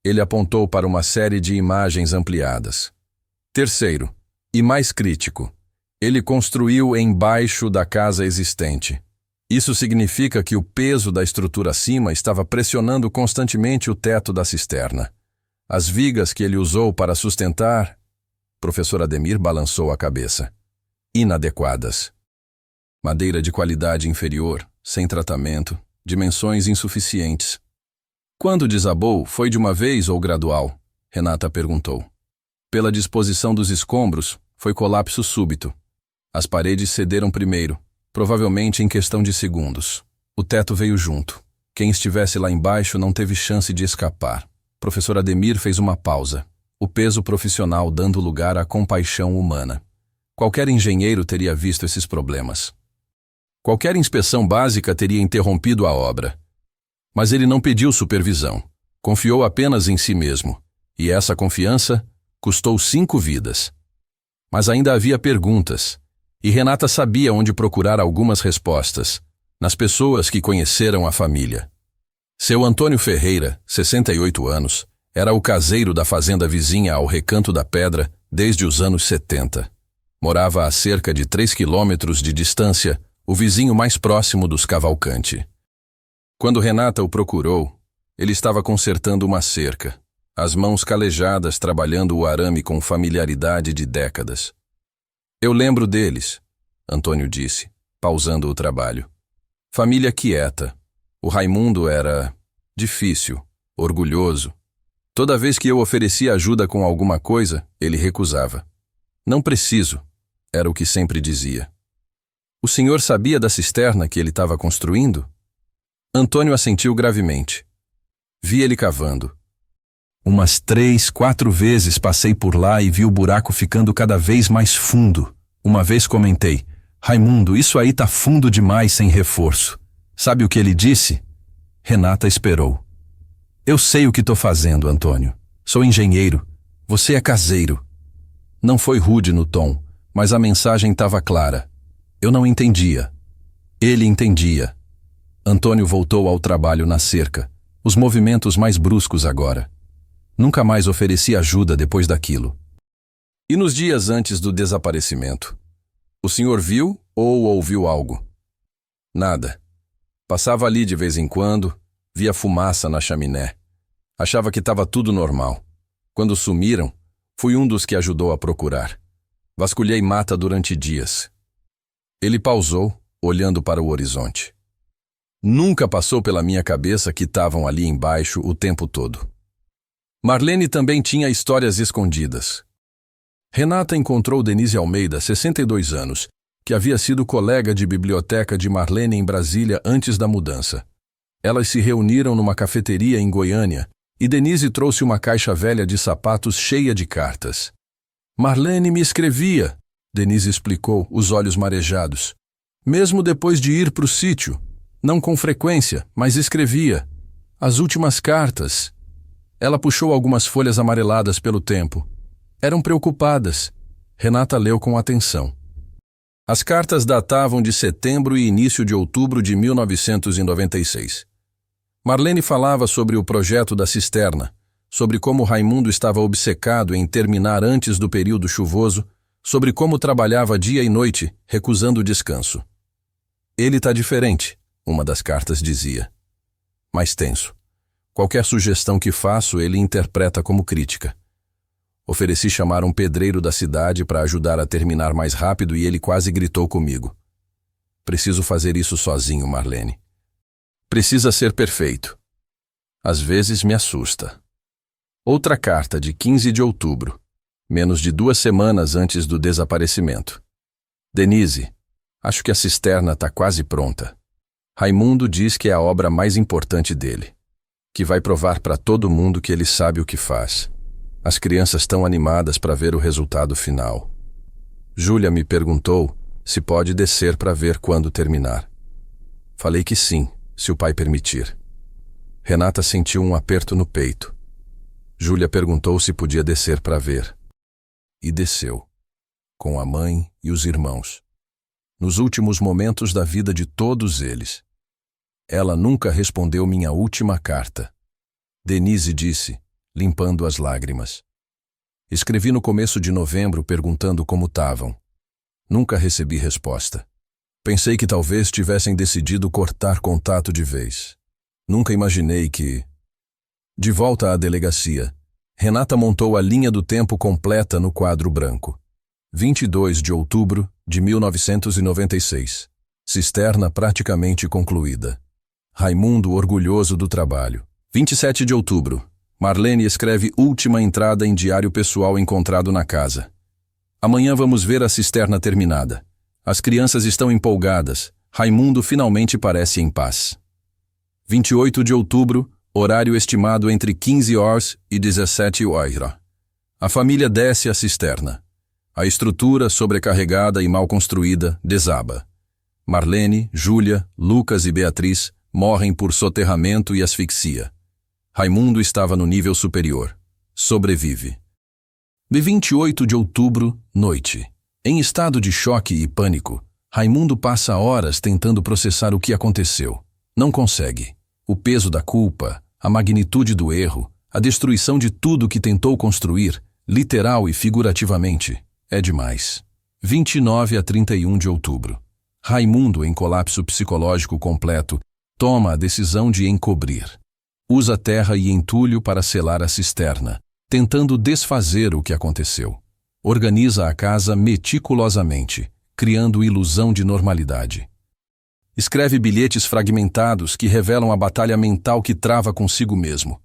S1: Ele apontou para uma série de imagens ampliadas. Terceiro, e mais crítico, ele construiu embaixo da casa existente. Isso significa que o peso da estrutura acima estava pressionando constantemente o teto da cisterna. As vigas que ele usou para sustentar... Professor Ademir balançou a cabeça. Inadequadas. Madeira de qualidade inferior, sem tratamento, dimensões insuficientes. Quando desabou, foi de uma vez ou gradual? Renata perguntou. Pela disposição dos escombros, foi colapso súbito. As paredes cederam primeiro, provavelmente em questão de segundos. O teto veio junto. Quem estivesse lá embaixo não teve chance de escapar. Professor Ademir fez uma pausa, o peso profissional dando lugar à compaixão humana. Qualquer engenheiro teria visto esses problemas. Qualquer inspeção básica teria interrompido a obra. Mas ele não pediu supervisão. Confiou apenas em si mesmo. E essa confiança custou 5 vidas. Mas ainda havia perguntas. E Renata sabia onde procurar algumas respostas. Nas pessoas que conheceram a família. Seu Antônio Ferreira, 68 anos, era o caseiro da fazenda vizinha ao Recanto da Pedra desde os anos 70. Morava a cerca de 3 quilômetros de distância, o vizinho mais próximo dos Cavalcante. Quando Renata o procurou, ele estava consertando uma cerca, as mãos calejadas trabalhando o arame com familiaridade de décadas. Eu lembro deles, Antônio disse, pausando o trabalho. Família quieta. O Raimundo era difícil, orgulhoso. Toda vez que eu oferecia ajuda com alguma coisa, ele recusava. Não preciso. Era o que sempre dizia. O senhor sabia da cisterna que ele estava construindo? Antônio assentiu gravemente. Vi ele cavando. Umas 3, 4 vezes passei por lá e vi o buraco ficando cada vez mais fundo. Uma vez comentei, Raimundo, isso aí tá fundo demais sem reforço. Sabe o que ele disse? Renata esperou. Eu sei o que tô fazendo, Antônio. Sou engenheiro. Você é caseiro. Não foi rude no tom. Mas a mensagem estava clara. Eu não entendia. Ele entendia. Antônio voltou ao trabalho na cerca, os movimentos mais bruscos agora. Nunca mais ofereci ajuda depois daquilo. E nos dias antes do desaparecimento? O senhor viu ou ouviu algo? Nada. Passava ali de vez em quando, via fumaça na chaminé. Achava que estava tudo normal. Quando sumiram, fui um dos que ajudou a procurar. Vasculhei mata durante dias. Ele pausou, olhando para o horizonte. Nunca passou pela minha cabeça que estavam ali embaixo o tempo todo. Marlene também tinha histórias escondidas. Renata encontrou Denise Almeida, 62 anos, que havia sido colega de biblioteca de Marlene em Brasília antes da mudança. Elas se reuniram numa cafeteria em Goiânia e Denise trouxe uma caixa velha de sapatos cheia de cartas. Marlene me escrevia, Denise explicou, os olhos marejados. Mesmo depois de ir para o sítio, não com frequência, mas escrevia. As últimas cartas. Ela puxou algumas folhas amareladas pelo tempo. Eram preocupadas. Renata leu com atenção. As cartas datavam de setembro e início de outubro de 1996. Marlene falava sobre o projeto da cisterna, sobre como Raimundo estava obcecado em terminar antes do período chuvoso, sobre como trabalhava dia e noite, recusando o descanso. Ele está diferente, uma das cartas dizia. Mais tenso. Qualquer sugestão que faço, ele interpreta como crítica. Ofereci chamar um pedreiro da cidade para ajudar a terminar mais rápido e ele quase gritou comigo. Preciso fazer isso sozinho, Marlene. Precisa ser perfeito. Às vezes me assusta. Outra carta de 15 de outubro, menos de 2 semanas antes do desaparecimento. Denise, acho que a cisterna está quase pronta. Raimundo diz que é a obra mais importante dele, que vai provar para todo mundo que ele sabe o que faz. As crianças estão animadas para ver o resultado final. Júlia me perguntou se pode descer para ver quando terminar. Falei que sim, se o pai permitir. Renata sentiu um aperto no peito. Júlia perguntou se podia descer para ver. E desceu, com a mãe e os irmãos. Nos últimos momentos da vida de todos eles. Ela nunca respondeu minha última carta. Denise disse, limpando as lágrimas. Escrevi no começo de novembro perguntando como estavam. Nunca recebi resposta. Pensei que talvez tivessem decidido cortar contato de vez. Nunca imaginei que... De volta à delegacia, Renata montou a linha do tempo completa no quadro branco. 22 de outubro de 1996. Cisterna praticamente concluída. Raimundo orgulhoso do trabalho. 27 de outubro. Marlene escreve última entrada em diário pessoal encontrado na casa. Amanhã vamos ver a cisterna terminada. As crianças estão empolgadas. Raimundo finalmente parece em paz. 28 de outubro, horário estimado entre 15 horas e 17 horas. A família desce a cisterna. A estrutura, sobrecarregada e mal construída, desaba. Marlene, Júlia, Lucas e Beatriz morrem por soterramento e asfixia. Raimundo estava no nível superior. Sobrevive. De 28 de outubro, noite. Em estado de choque e pânico, Raimundo passa horas tentando processar o que aconteceu. Não consegue. O peso da culpa, a magnitude do erro, a destruição de tudo que tentou construir, literal e figurativamente, é demais. 29 a 31 de outubro. Raimundo, em colapso psicológico completo, toma a decisão de encobrir. Usa terra e entulho para selar a cisterna, tentando desfazer o que aconteceu. Organiza a casa meticulosamente, criando ilusão de normalidade. Escreve bilhetes fragmentados que revelam a batalha mental que trava consigo mesmo.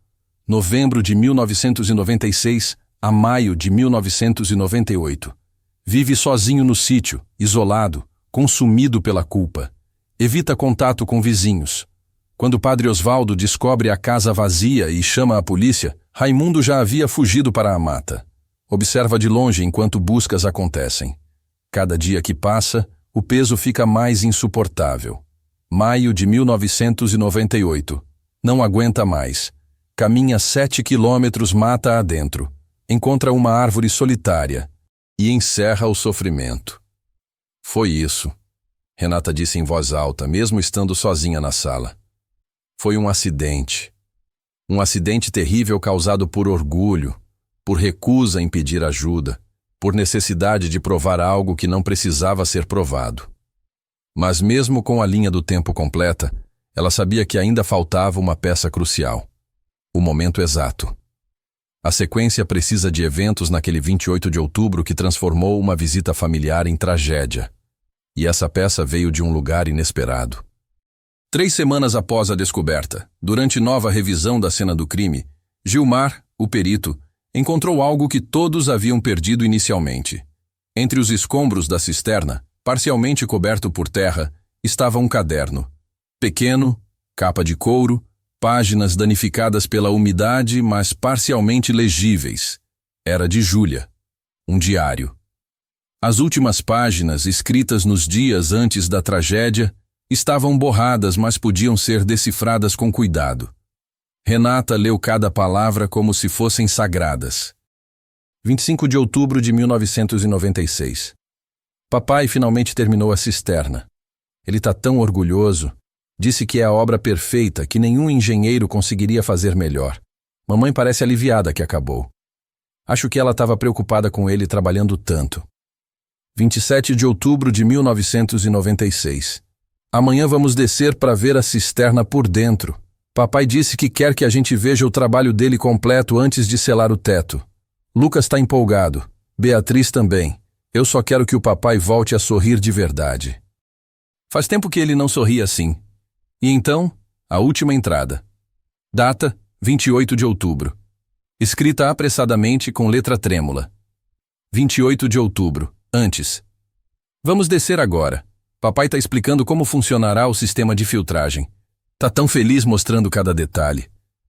S1: Novembro de 1996 a maio de 1998. Vive sozinho no sítio, isolado, consumido pela culpa. Evita contato com vizinhos. Quando Padre Osvaldo descobre a casa vazia e chama a polícia, Raimundo já havia fugido para a mata. Observa de longe enquanto buscas acontecem. Cada dia que passa, o peso fica mais insuportável. Maio de 1998. Não aguenta mais. Caminha 7 quilômetros mata adentro. Encontra uma árvore solitária e encerra o sofrimento. Foi isso, Renata disse em voz alta, mesmo estando sozinha na sala. Foi um acidente. Um acidente terrível causado por orgulho, por recusa em pedir ajuda, por necessidade de provar algo que não precisava ser provado. Mas mesmo com a linha do tempo completa, ela sabia que ainda faltava uma peça crucial. O momento exato. A sequência precisa de eventos naquele 28 de outubro que transformou uma visita familiar em tragédia. E essa peça veio de um lugar inesperado. 3 semanas após a descoberta, durante nova revisão da cena do crime, Gilmar, o perito, encontrou algo que todos haviam perdido inicialmente. Entre os escombros da cisterna, parcialmente coberto por terra, estava um caderno. Pequeno, capa de couro, páginas danificadas pela umidade, mas parcialmente legíveis. Era de Júlia. Um diário. As últimas páginas, escritas nos dias antes da tragédia, estavam borradas, mas podiam ser decifradas com cuidado. Renata leu cada palavra como se fossem sagradas. 25 de outubro de 1996. Papai finalmente terminou a cisterna. Ele está tão orgulhoso. Disse que é a obra perfeita, que nenhum engenheiro conseguiria fazer melhor. Mamãe parece aliviada que acabou. Acho que ela estava preocupada com ele trabalhando tanto. 27 de outubro de 1996. Amanhã vamos descer para ver a cisterna por dentro. Papai disse que quer que a gente veja o trabalho dele completo antes de selar o teto. Lucas está empolgado. Beatriz também. Eu só quero que o papai volte a sorrir de verdade. Faz tempo que ele não sorria assim. E então, a última entrada. Data, 28 de outubro. Escrita apressadamente com letra trêmula. 28 de outubro. Antes. Vamos descer agora. Papai está explicando como funcionará o sistema de filtragem. Tá tão feliz mostrando cada detalhe.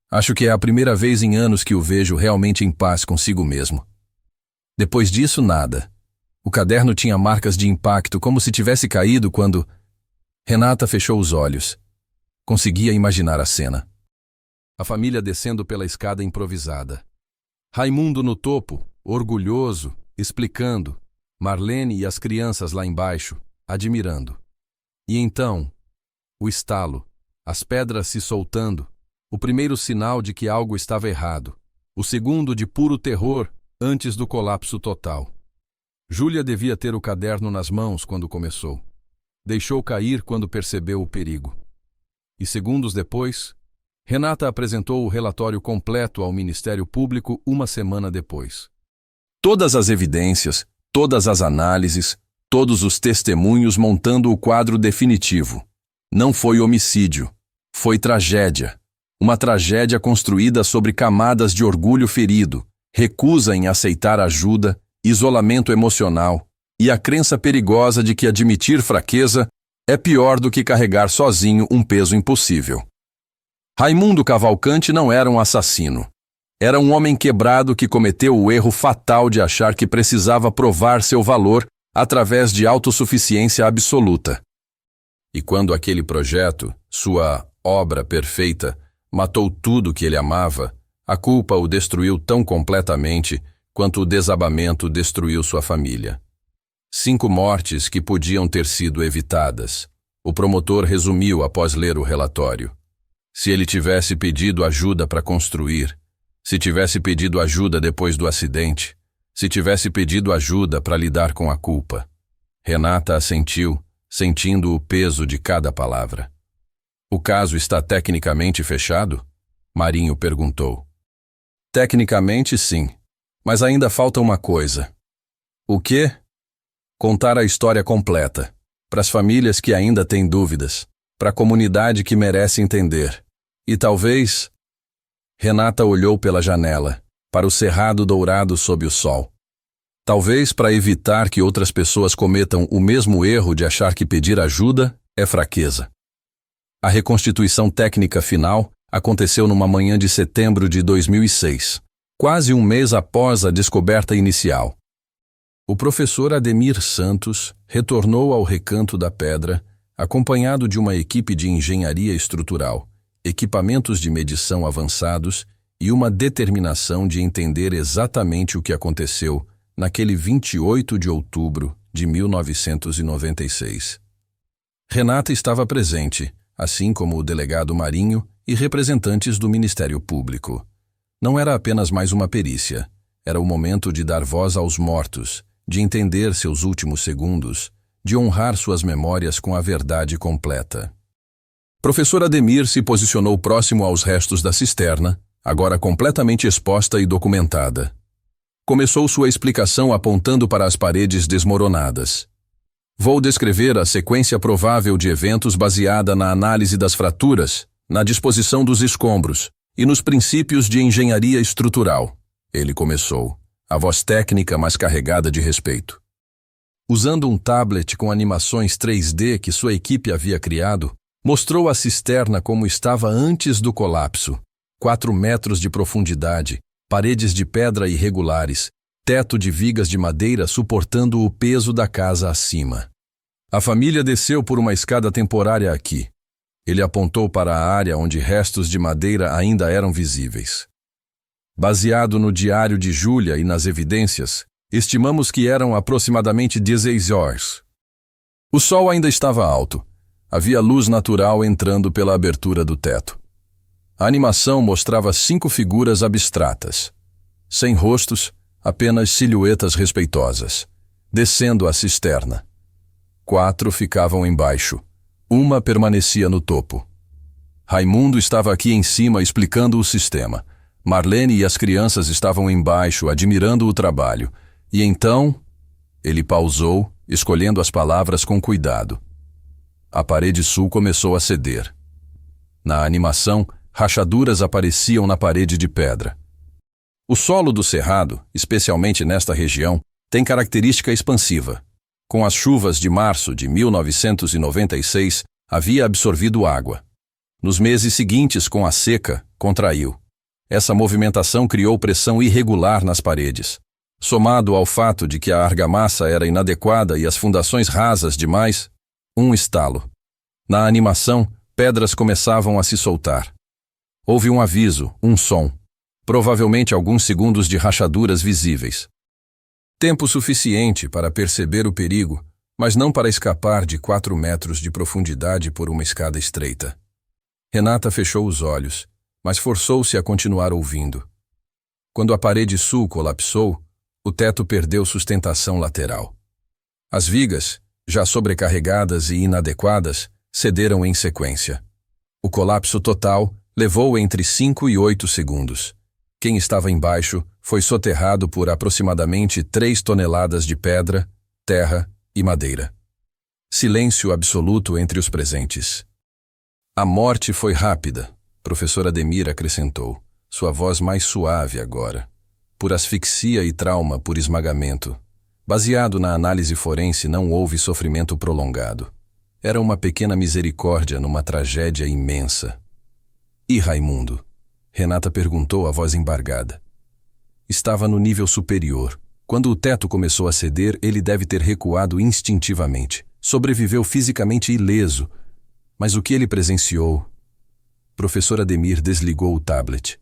S1: Acho que é a primeira vez em anos que o vejo realmente em paz consigo mesmo. Depois disso, nada. O caderno tinha marcas de impacto, como se tivesse caído quando... Renata fechou os olhos. Conseguia imaginar a cena. A família descendo pela escada improvisada. Raimundo no topo, orgulhoso, explicando. Marlene e as crianças lá embaixo, admirando. E então, o estalo, as pedras se soltando, o primeiro sinal de que algo estava errado, o segundo de puro terror antes do colapso total. Júlia devia ter o caderno nas mãos quando começou. Deixou cair quando percebeu o perigo. E segundos depois, Renata apresentou o relatório completo ao Ministério Público uma semana depois. Todas as evidências, todas as análises, todos os testemunhos montando o quadro definitivo. Não foi homicídio, foi tragédia. Uma tragédia construída sobre camadas de orgulho ferido, recusa em aceitar ajuda, isolamento emocional e a crença perigosa de que admitir fraqueza é pior do que carregar sozinho um peso impossível. Raimundo Cavalcante não era um assassino. Era um homem quebrado que cometeu o erro fatal de achar que precisava provar seu valor através de autossuficiência absoluta. E quando aquele projeto, sua obra perfeita, matou tudo que ele amava, a culpa o destruiu tão completamente quanto o desabamento destruiu sua família. 5 mortes que podiam ter sido evitadas. O promotor resumiu após ler o relatório. Se ele tivesse pedido ajuda para construir, se tivesse pedido ajuda depois do acidente, se tivesse pedido ajuda para lidar com a culpa. Renata assentiu, sentindo o peso de cada palavra. O caso está tecnicamente fechado? Marinho perguntou. Tecnicamente, sim. Mas ainda falta uma coisa. O quê? Contar a história completa. Para as famílias que ainda têm dúvidas. Para a comunidade que merece entender. E talvez... Renata olhou pela janela, para o cerrado dourado sob o sol. Talvez para evitar que outras pessoas cometam o mesmo erro de achar que pedir ajuda é fraqueza. A reconstituição técnica final aconteceu numa manhã de setembro de 2006, quase um mês após a descoberta inicial. O professor Ademir Santos retornou ao Recanto da Pedra, acompanhado de uma equipe de engenharia estrutural, equipamentos de medição avançados e uma determinação de entender exatamente o que aconteceu naquele 28 de outubro de 1996. Renata estava presente, assim como o delegado Marinho e representantes do Ministério Público. Não era apenas mais uma perícia, era o momento de dar voz aos mortos, de entender seus últimos segundos, de honrar suas memórias com a verdade completa. Professor Ademir se posicionou próximo aos restos da cisterna, agora completamente exposta e documentada. Começou sua explicação apontando para as paredes desmoronadas. Vou descrever a sequência provável de eventos baseada na análise das fraturas, na disposição dos escombros e nos princípios de engenharia estrutural. Ele começou, a voz técnica mas carregada de respeito. Usando um tablet com animações 3D que sua equipe havia criado, mostrou a cisterna como estava antes do colapso. 4 metros de profundidade, paredes de pedra irregulares, teto de vigas de madeira suportando o peso da casa acima. A família desceu por uma escada temporária aqui. Ele apontou para a área onde restos de madeira ainda eram visíveis. Baseado no diário de Júlia e nas evidências, estimamos que eram aproximadamente 16 horas. O sol ainda estava alto. Havia luz natural entrando pela abertura do teto. A animação mostrava 5 figuras abstratas, sem rostos, apenas silhuetas respeitosas, descendo a cisterna. 4 ficavam embaixo. Uma permanecia no topo. Raimundo estava aqui em cima explicando o sistema. Marlene e as crianças estavam embaixo, admirando o trabalho. E então, ele pausou, escolhendo as palavras com cuidado. A parede sul começou a ceder. Na animação, rachaduras apareciam na parede de pedra. O solo do cerrado, especialmente nesta região, tem característica expansiva. Com as chuvas de março de 1996, havia absorvido água. Nos meses seguintes, com a seca, contraiu. Essa movimentação criou pressão irregular nas paredes. Somado ao fato de que a argamassa era inadequada e as fundações rasas demais, um estalo. Na animação, pedras começavam a se soltar. Houve um aviso, um som. Provavelmente alguns segundos de rachaduras visíveis. Tempo suficiente para perceber o perigo, mas não para escapar de 4 metros de profundidade por uma escada estreita. Renata fechou os olhos, mas forçou-se a continuar ouvindo. Quando a parede sul colapsou, o teto perdeu sustentação lateral. As vigas, já sobrecarregadas e inadequadas, cederam em sequência. O colapso total levou entre 5 e 8 segundos. Quem estava embaixo foi soterrado por aproximadamente 3 toneladas de pedra, terra e madeira. Silêncio absoluto entre os presentes. A morte foi rápida, professor Ademir acrescentou, sua voz mais suave agora. Por asfixia e trauma por esmagamento. Baseado na análise forense, não houve sofrimento prolongado. Era uma pequena misericórdia numa tragédia imensa. E Raimundo? Renata perguntou, a voz embargada. Estava no nível superior. Quando o teto começou a ceder, ele deve ter recuado instintivamente. Sobreviveu fisicamente ileso. Mas o que ele presenciou? Professor Ademir desligou o tablet.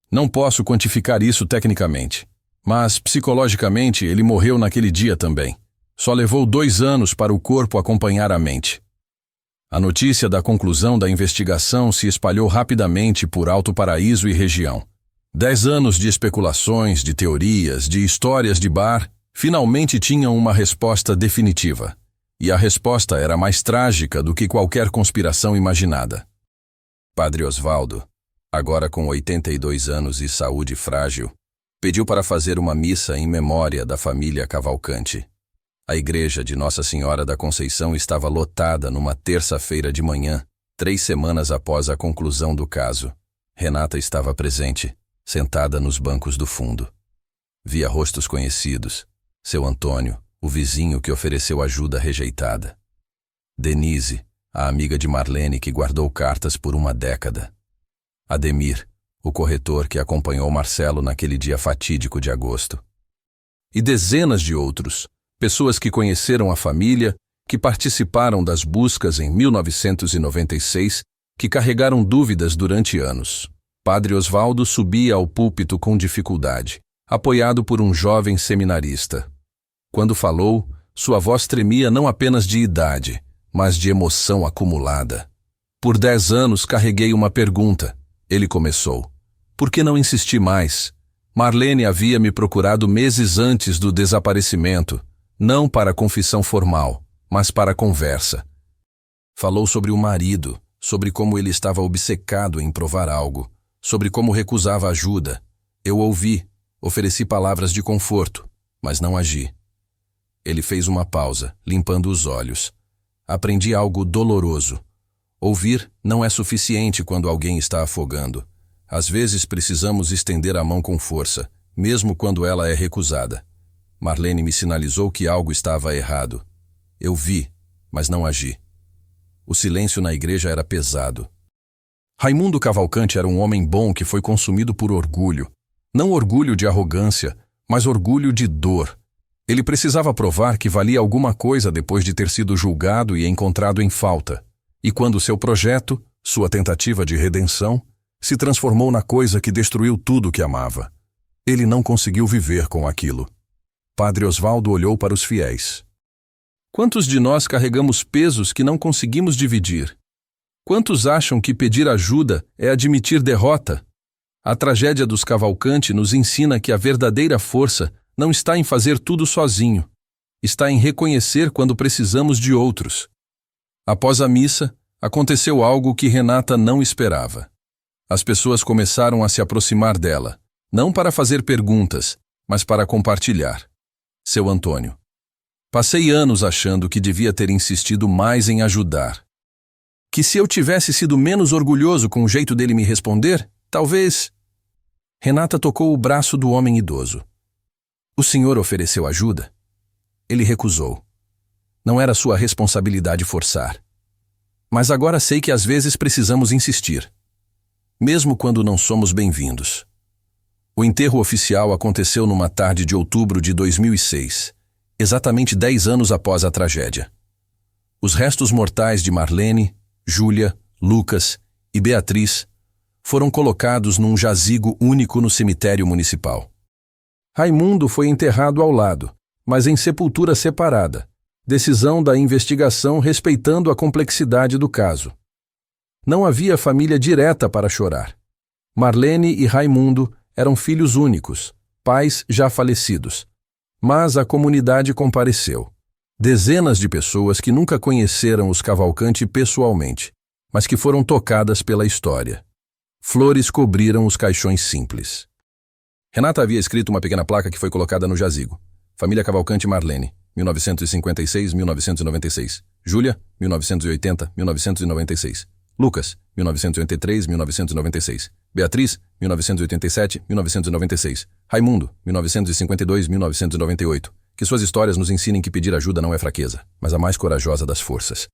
S1: Não posso quantificar isso tecnicamente. Mas, psicologicamente, ele morreu naquele dia também. Só levou 2 anos para o corpo acompanhar a mente. A notícia da conclusão da investigação se espalhou rapidamente por Alto Paraíso e região. 10 anos de especulações, de teorias, de histórias de bar, finalmente tinham uma resposta definitiva. E a resposta era mais trágica do que qualquer conspiração imaginada. Padre Osvaldo, agora com 82 anos e saúde frágil, pediu para fazer uma missa em memória da família Cavalcante. A igreja de Nossa Senhora da Conceição estava lotada numa terça-feira de manhã, 3 semanas após a conclusão do caso. Renata estava presente, sentada nos bancos do fundo. Via rostos conhecidos. Seu Antônio, o vizinho que ofereceu ajuda rejeitada. Denise, a amiga de Marlene que guardou cartas por uma década. Ademir, o corretor que acompanhou Marcelo naquele dia fatídico de agosto. E dezenas de outros. Pessoas que conheceram a família, que participaram das buscas em 1996, que carregaram dúvidas durante anos. Padre Osvaldo subia ao púlpito com dificuldade, apoiado por um jovem seminarista. Quando falou, sua voz tremia não apenas de idade, mas de emoção acumulada. Por 10 anos carreguei uma pergunta. Ele começou. Por que não insisti mais? Marlene havia me procurado meses antes do desaparecimento. Não para confissão formal, mas para conversa. Falou sobre o marido, sobre como ele estava obcecado em provar algo, sobre como recusava ajuda. Eu ouvi, ofereci palavras de conforto, mas não agi. Ele fez uma pausa, limpando os olhos. Aprendi algo doloroso. Ouvir não é suficiente quando alguém está afogando. Às vezes precisamos estender a mão com força, mesmo quando ela é recusada. Marlene me sinalizou que algo estava errado. Eu vi, mas não agi. O silêncio na igreja era pesado. Raimundo Cavalcante era um homem bom que foi consumido por orgulho. Não orgulho de arrogância, mas orgulho de dor. Ele precisava provar que valia alguma coisa depois de ter sido julgado e encontrado em falta. E quando seu projeto, sua tentativa de redenção, se transformou na coisa que destruiu tudo que amava. Ele não conseguiu viver com aquilo. Padre Osvaldo olhou para os fiéis. Quantos de nós carregamos pesos que não conseguimos dividir? Quantos acham que pedir ajuda é admitir derrota? A tragédia dos Cavalcante nos ensina que a verdadeira força não está em fazer tudo sozinho. Está em reconhecer quando precisamos de outros. Após a missa, aconteceu algo que Renata não esperava. As pessoas começaram a se aproximar dela, não para fazer perguntas, mas para compartilhar. Seu Antônio. Passei anos achando que devia ter insistido mais em ajudar. Que se eu tivesse sido menos orgulhoso com o jeito dele me responder, talvez... Renata tocou o braço do homem idoso. O senhor ofereceu ajuda? Ele recusou. Não era sua responsabilidade forçar. Mas agora sei que às vezes precisamos insistir, mesmo quando não somos bem-vindos. O enterro oficial aconteceu numa tarde de outubro de 2006, exatamente 10 anos após a tragédia. Os restos mortais de Marlene, Júlia, Lucas e Beatriz foram colocados num jazigo único no cemitério municipal. Raimundo foi enterrado ao lado, mas em sepultura separada, decisão da investigação respeitando a complexidade do caso. Não havia família direta para chorar. Marlene e Raimundo eram filhos únicos, pais já falecidos. Mas a comunidade compareceu. Dezenas de pessoas que nunca conheceram os Cavalcante pessoalmente, mas que foram tocadas pela história. Flores cobriram os caixões simples. Renata havia escrito uma pequena placa que foi colocada no jazigo. Família Cavalcante Marlene, 1956-1996. Júlia, 1980-1996. Lucas, 1983-1996. Beatriz, 1987-1996. Raimundo, 1952-1998. Que suas histórias nos ensinem que pedir ajuda não é fraqueza, mas a mais corajosa das forças.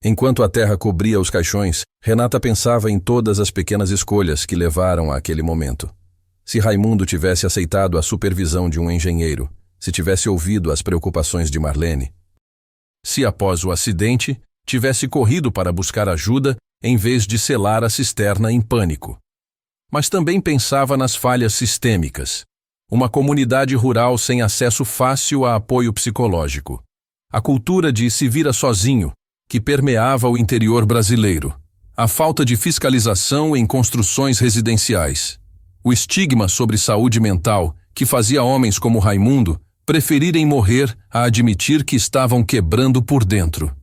S1: Enquanto a terra cobria os caixões, Renata pensava em todas as pequenas escolhas que levaram àquele momento. Se Raimundo tivesse aceitado a supervisão de um engenheiro, se tivesse ouvido as preocupações de Marlene. Se após o acidente, tivesse corrido para buscar ajuda em vez de selar a cisterna em pânico. Mas também pensava nas falhas sistêmicas. Uma comunidade rural sem acesso fácil a apoio psicológico. A cultura de se vira sozinho, que permeava o interior brasileiro. A falta de fiscalização em construções residenciais. O estigma sobre saúde mental, que fazia homens como Raimundo preferirem morrer a admitir que estavam quebrando por dentro.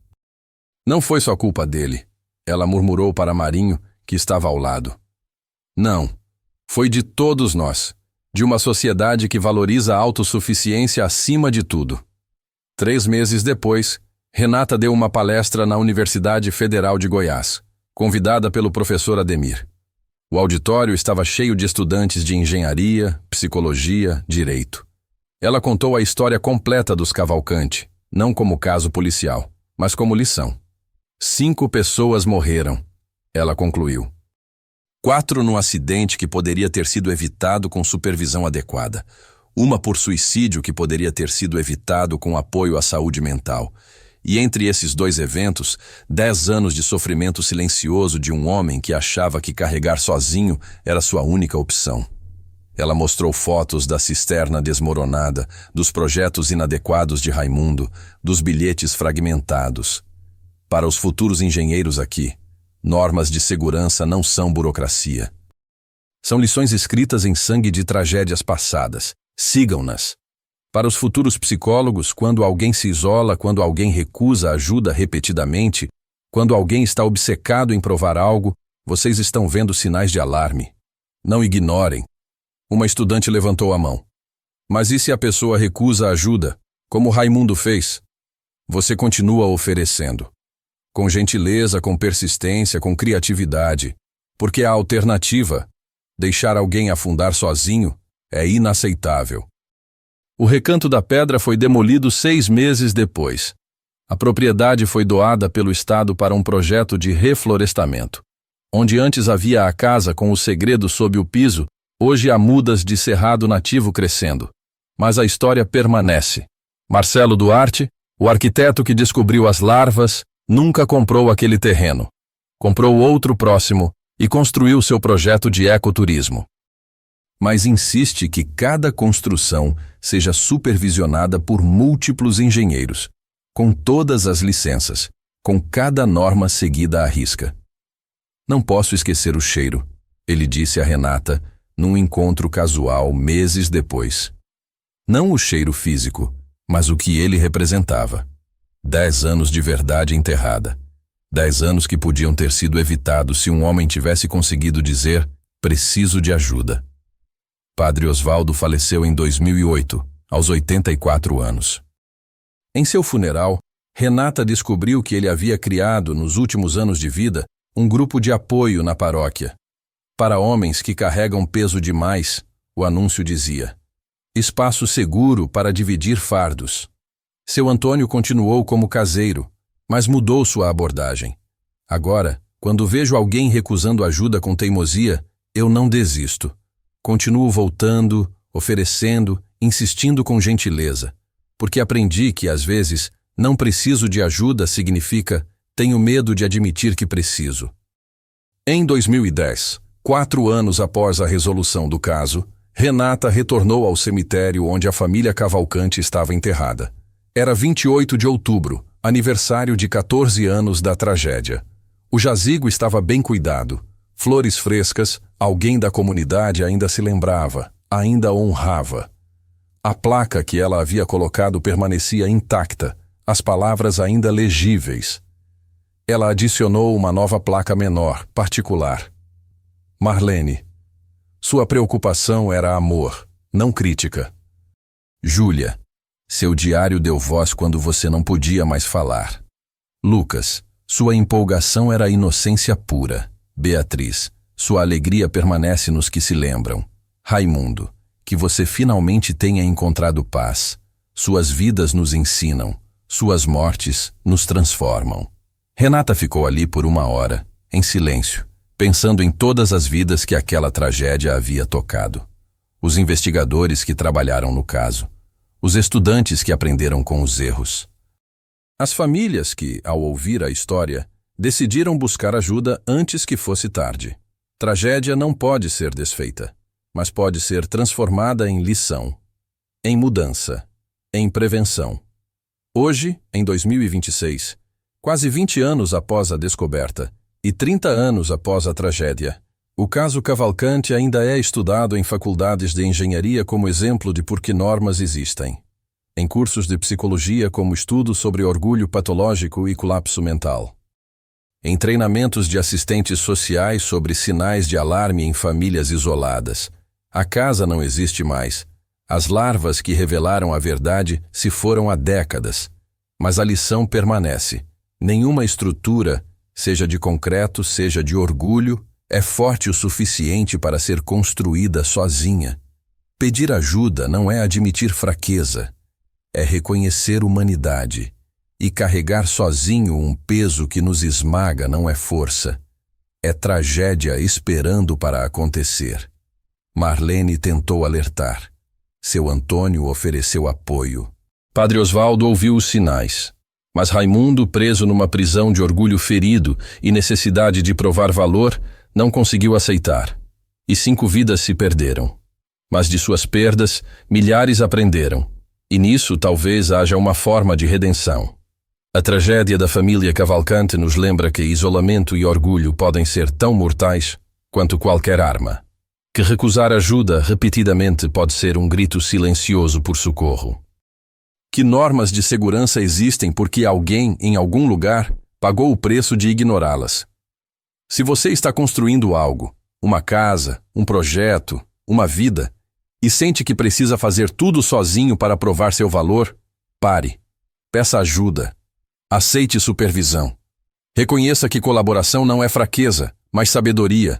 S1: Não foi só culpa dele, ela murmurou para Marinho, que estava ao lado. Não, foi de todos nós, de uma sociedade que valoriza a autossuficiência acima de tudo. 3 meses depois, Renata deu uma palestra na Universidade Federal de Goiás, convidada pelo professor Ademir. O auditório estava cheio de estudantes de engenharia, psicologia, direito. Ela contou a história completa dos Cavalcante, não como caso policial, mas como lição. 5 pessoas morreram, ela concluiu. 4 no acidente que poderia ter sido evitado com supervisão adequada. 1 por suicídio que poderia ter sido evitado com apoio à saúde mental. E entre esses 2 eventos, 10 anos de sofrimento silencioso de um homem que achava que carregar sozinho era sua única opção. Ela mostrou fotos da cisterna desmoronada, dos projetos inadequados de Raimundo, dos bilhetes fragmentados. Para os futuros engenheiros aqui, normas de segurança não são burocracia. São lições escritas em sangue de tragédias passadas. Sigam-nas. Para os futuros psicólogos, quando alguém se isola, quando alguém recusa ajuda repetidamente, quando alguém está obcecado em provar algo, vocês estão vendo sinais de alarme. Não ignorem. Uma estudante levantou a mão. Mas e se a pessoa recusa ajuda? Como Raimundo fez, você continua oferecendo. Com gentileza, com persistência, com criatividade. Porque a alternativa, deixar alguém afundar sozinho, é inaceitável. O Recanto da Pedra foi demolido 6 meses depois. A propriedade foi doada pelo Estado para um projeto de reflorestamento. Onde antes havia a casa com o segredo sob o piso, hoje há mudas de cerrado nativo crescendo. Mas a história permanece. Marcelo Duarte, o arquiteto que descobriu as larvas, nunca comprou aquele terreno. Comprou outro próximo e construiu seu projeto de ecoturismo. Mas insiste que cada construção seja supervisionada por múltiplos engenheiros, com todas as licenças, com cada norma seguida à risca. Não posso esquecer o cheiro, ele disse a Renata, num encontro casual meses depois. Não o cheiro físico, mas o que ele representava. 10 anos de verdade enterrada. 10 anos que podiam ter sido evitados se um homem tivesse conseguido dizer: preciso de ajuda. Padre Osvaldo faleceu em 2008, aos 84 anos. Em seu funeral, Renata descobriu que ele havia criado, nos últimos anos de vida, um grupo de apoio na paróquia. Para homens que carregam peso demais, o anúncio dizia: espaço seguro para dividir fardos. Seu Antônio continuou como caseiro, mas mudou sua abordagem. Agora, quando vejo alguém recusando ajuda com teimosia, eu não desisto. Continuo voltando, oferecendo, insistindo com gentileza, porque aprendi que, às vezes, não preciso de ajuda significa tenho medo de admitir que preciso. Em 2010, 4 anos após a resolução do caso, Renata retornou ao cemitério onde a família Cavalcante estava enterrada. Era 28 de outubro, aniversário de 14 anos da tragédia. O jazigo estava bem cuidado. Flores frescas, alguém da comunidade ainda se lembrava, ainda honrava. A placa que ela havia colocado permanecia intacta, as palavras ainda legíveis. Ela adicionou uma nova placa menor, particular. Marlene. Sua preocupação era amor, não crítica. Júlia. Seu diário deu voz quando você não podia mais falar. Lucas. Sua empolgação era inocência pura. Beatriz. Sua alegria permanece nos que se lembram. Raimundo. Que você finalmente tenha encontrado paz. Suas vidas nos ensinam. Suas mortes nos transformam. Renata ficou ali por 1 hora, em silêncio, pensando em todas as vidas que aquela tragédia havia tocado. Os investigadores que trabalharam no caso. Os estudantes que aprenderam com os erros. As famílias que, ao ouvir a história, decidiram buscar ajuda antes que fosse tarde. Tragédia não pode ser desfeita, mas pode ser transformada em lição, em mudança, em prevenção. Hoje, em 2026, quase 20 anos após a descoberta e 30 anos após a tragédia, o caso Cavalcante ainda é estudado em faculdades de engenharia como exemplo de por que normas existem, em cursos de psicologia como estudo sobre orgulho patológico e colapso mental, em treinamentos de assistentes sociais sobre sinais de alarme em famílias isoladas. A casa não existe mais. As larvas que revelaram a verdade se foram há décadas, mas a lição permanece. Nenhuma estrutura, seja de concreto, seja de orgulho, é forte o suficiente para ser construída sozinha. Pedir ajuda não é admitir fraqueza, é reconhecer humanidade. E carregar sozinho um peso que nos esmaga não é força, é tragédia esperando para acontecer. Marlene tentou alertar. Seu Antônio ofereceu apoio. Padre Osvaldo ouviu os sinais. Mas Raimundo, preso numa prisão de orgulho ferido e necessidade de provar valor, não conseguiu aceitar. E 5 vidas se perderam. Mas de suas perdas, milhares aprenderam. E nisso talvez haja uma forma de redenção. A tragédia da família Cavalcante nos lembra que isolamento e orgulho podem ser tão mortais quanto qualquer arma. Que recusar ajuda repetidamente pode ser um grito silencioso por socorro. Que normas de segurança existem porque alguém, em algum lugar, pagou o preço de ignorá-las. Se você está construindo algo, uma casa, um projeto, uma vida, e sente que precisa fazer tudo sozinho para provar seu valor, Pare. Peça ajuda. Aceite supervisão. Reconheça que colaboração não é fraqueza, mas sabedoria.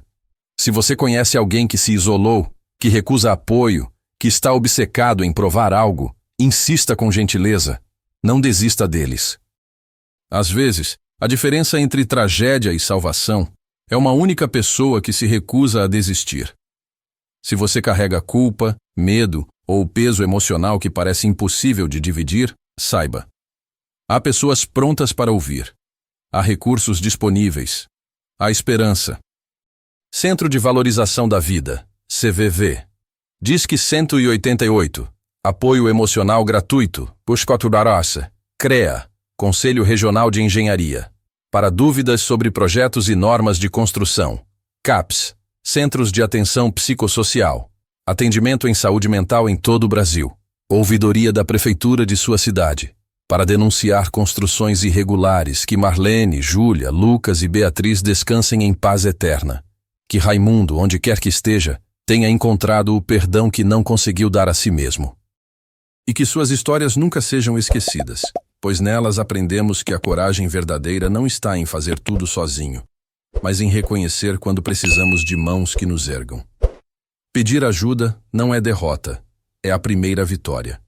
S1: Se você conhece alguém que se isolou, que recusa apoio, que está obcecado em provar algo, insista com gentileza. Não desista deles. Às vezes, a diferença entre tragédia e salvação é uma única pessoa que se recusa a desistir. Se você carrega culpa, medo ou peso emocional que parece impossível de dividir, saiba. Há pessoas prontas para ouvir. Há recursos disponíveis. Há esperança. Centro de Valorização da Vida, CVV. Disque 188. Apoio emocional gratuito. Buscotudarassa. CREA. Conselho Regional de Engenharia. Para dúvidas sobre projetos e normas de construção. CAPS. Centros de Atenção Psicossocial. Atendimento em saúde mental em todo o Brasil. Ouvidoria da Prefeitura de sua cidade. Para denunciar construções irregulares, que Marlene, Júlia, Lucas e Beatriz descansem em paz eterna. Que Raimundo, onde quer que esteja, tenha encontrado o perdão que não conseguiu dar a si mesmo. E que suas histórias nunca sejam esquecidas, pois nelas aprendemos que a coragem verdadeira não está em fazer tudo sozinho, mas em reconhecer quando precisamos de mãos que nos ergam. Pedir ajuda não é derrota, é a primeira vitória.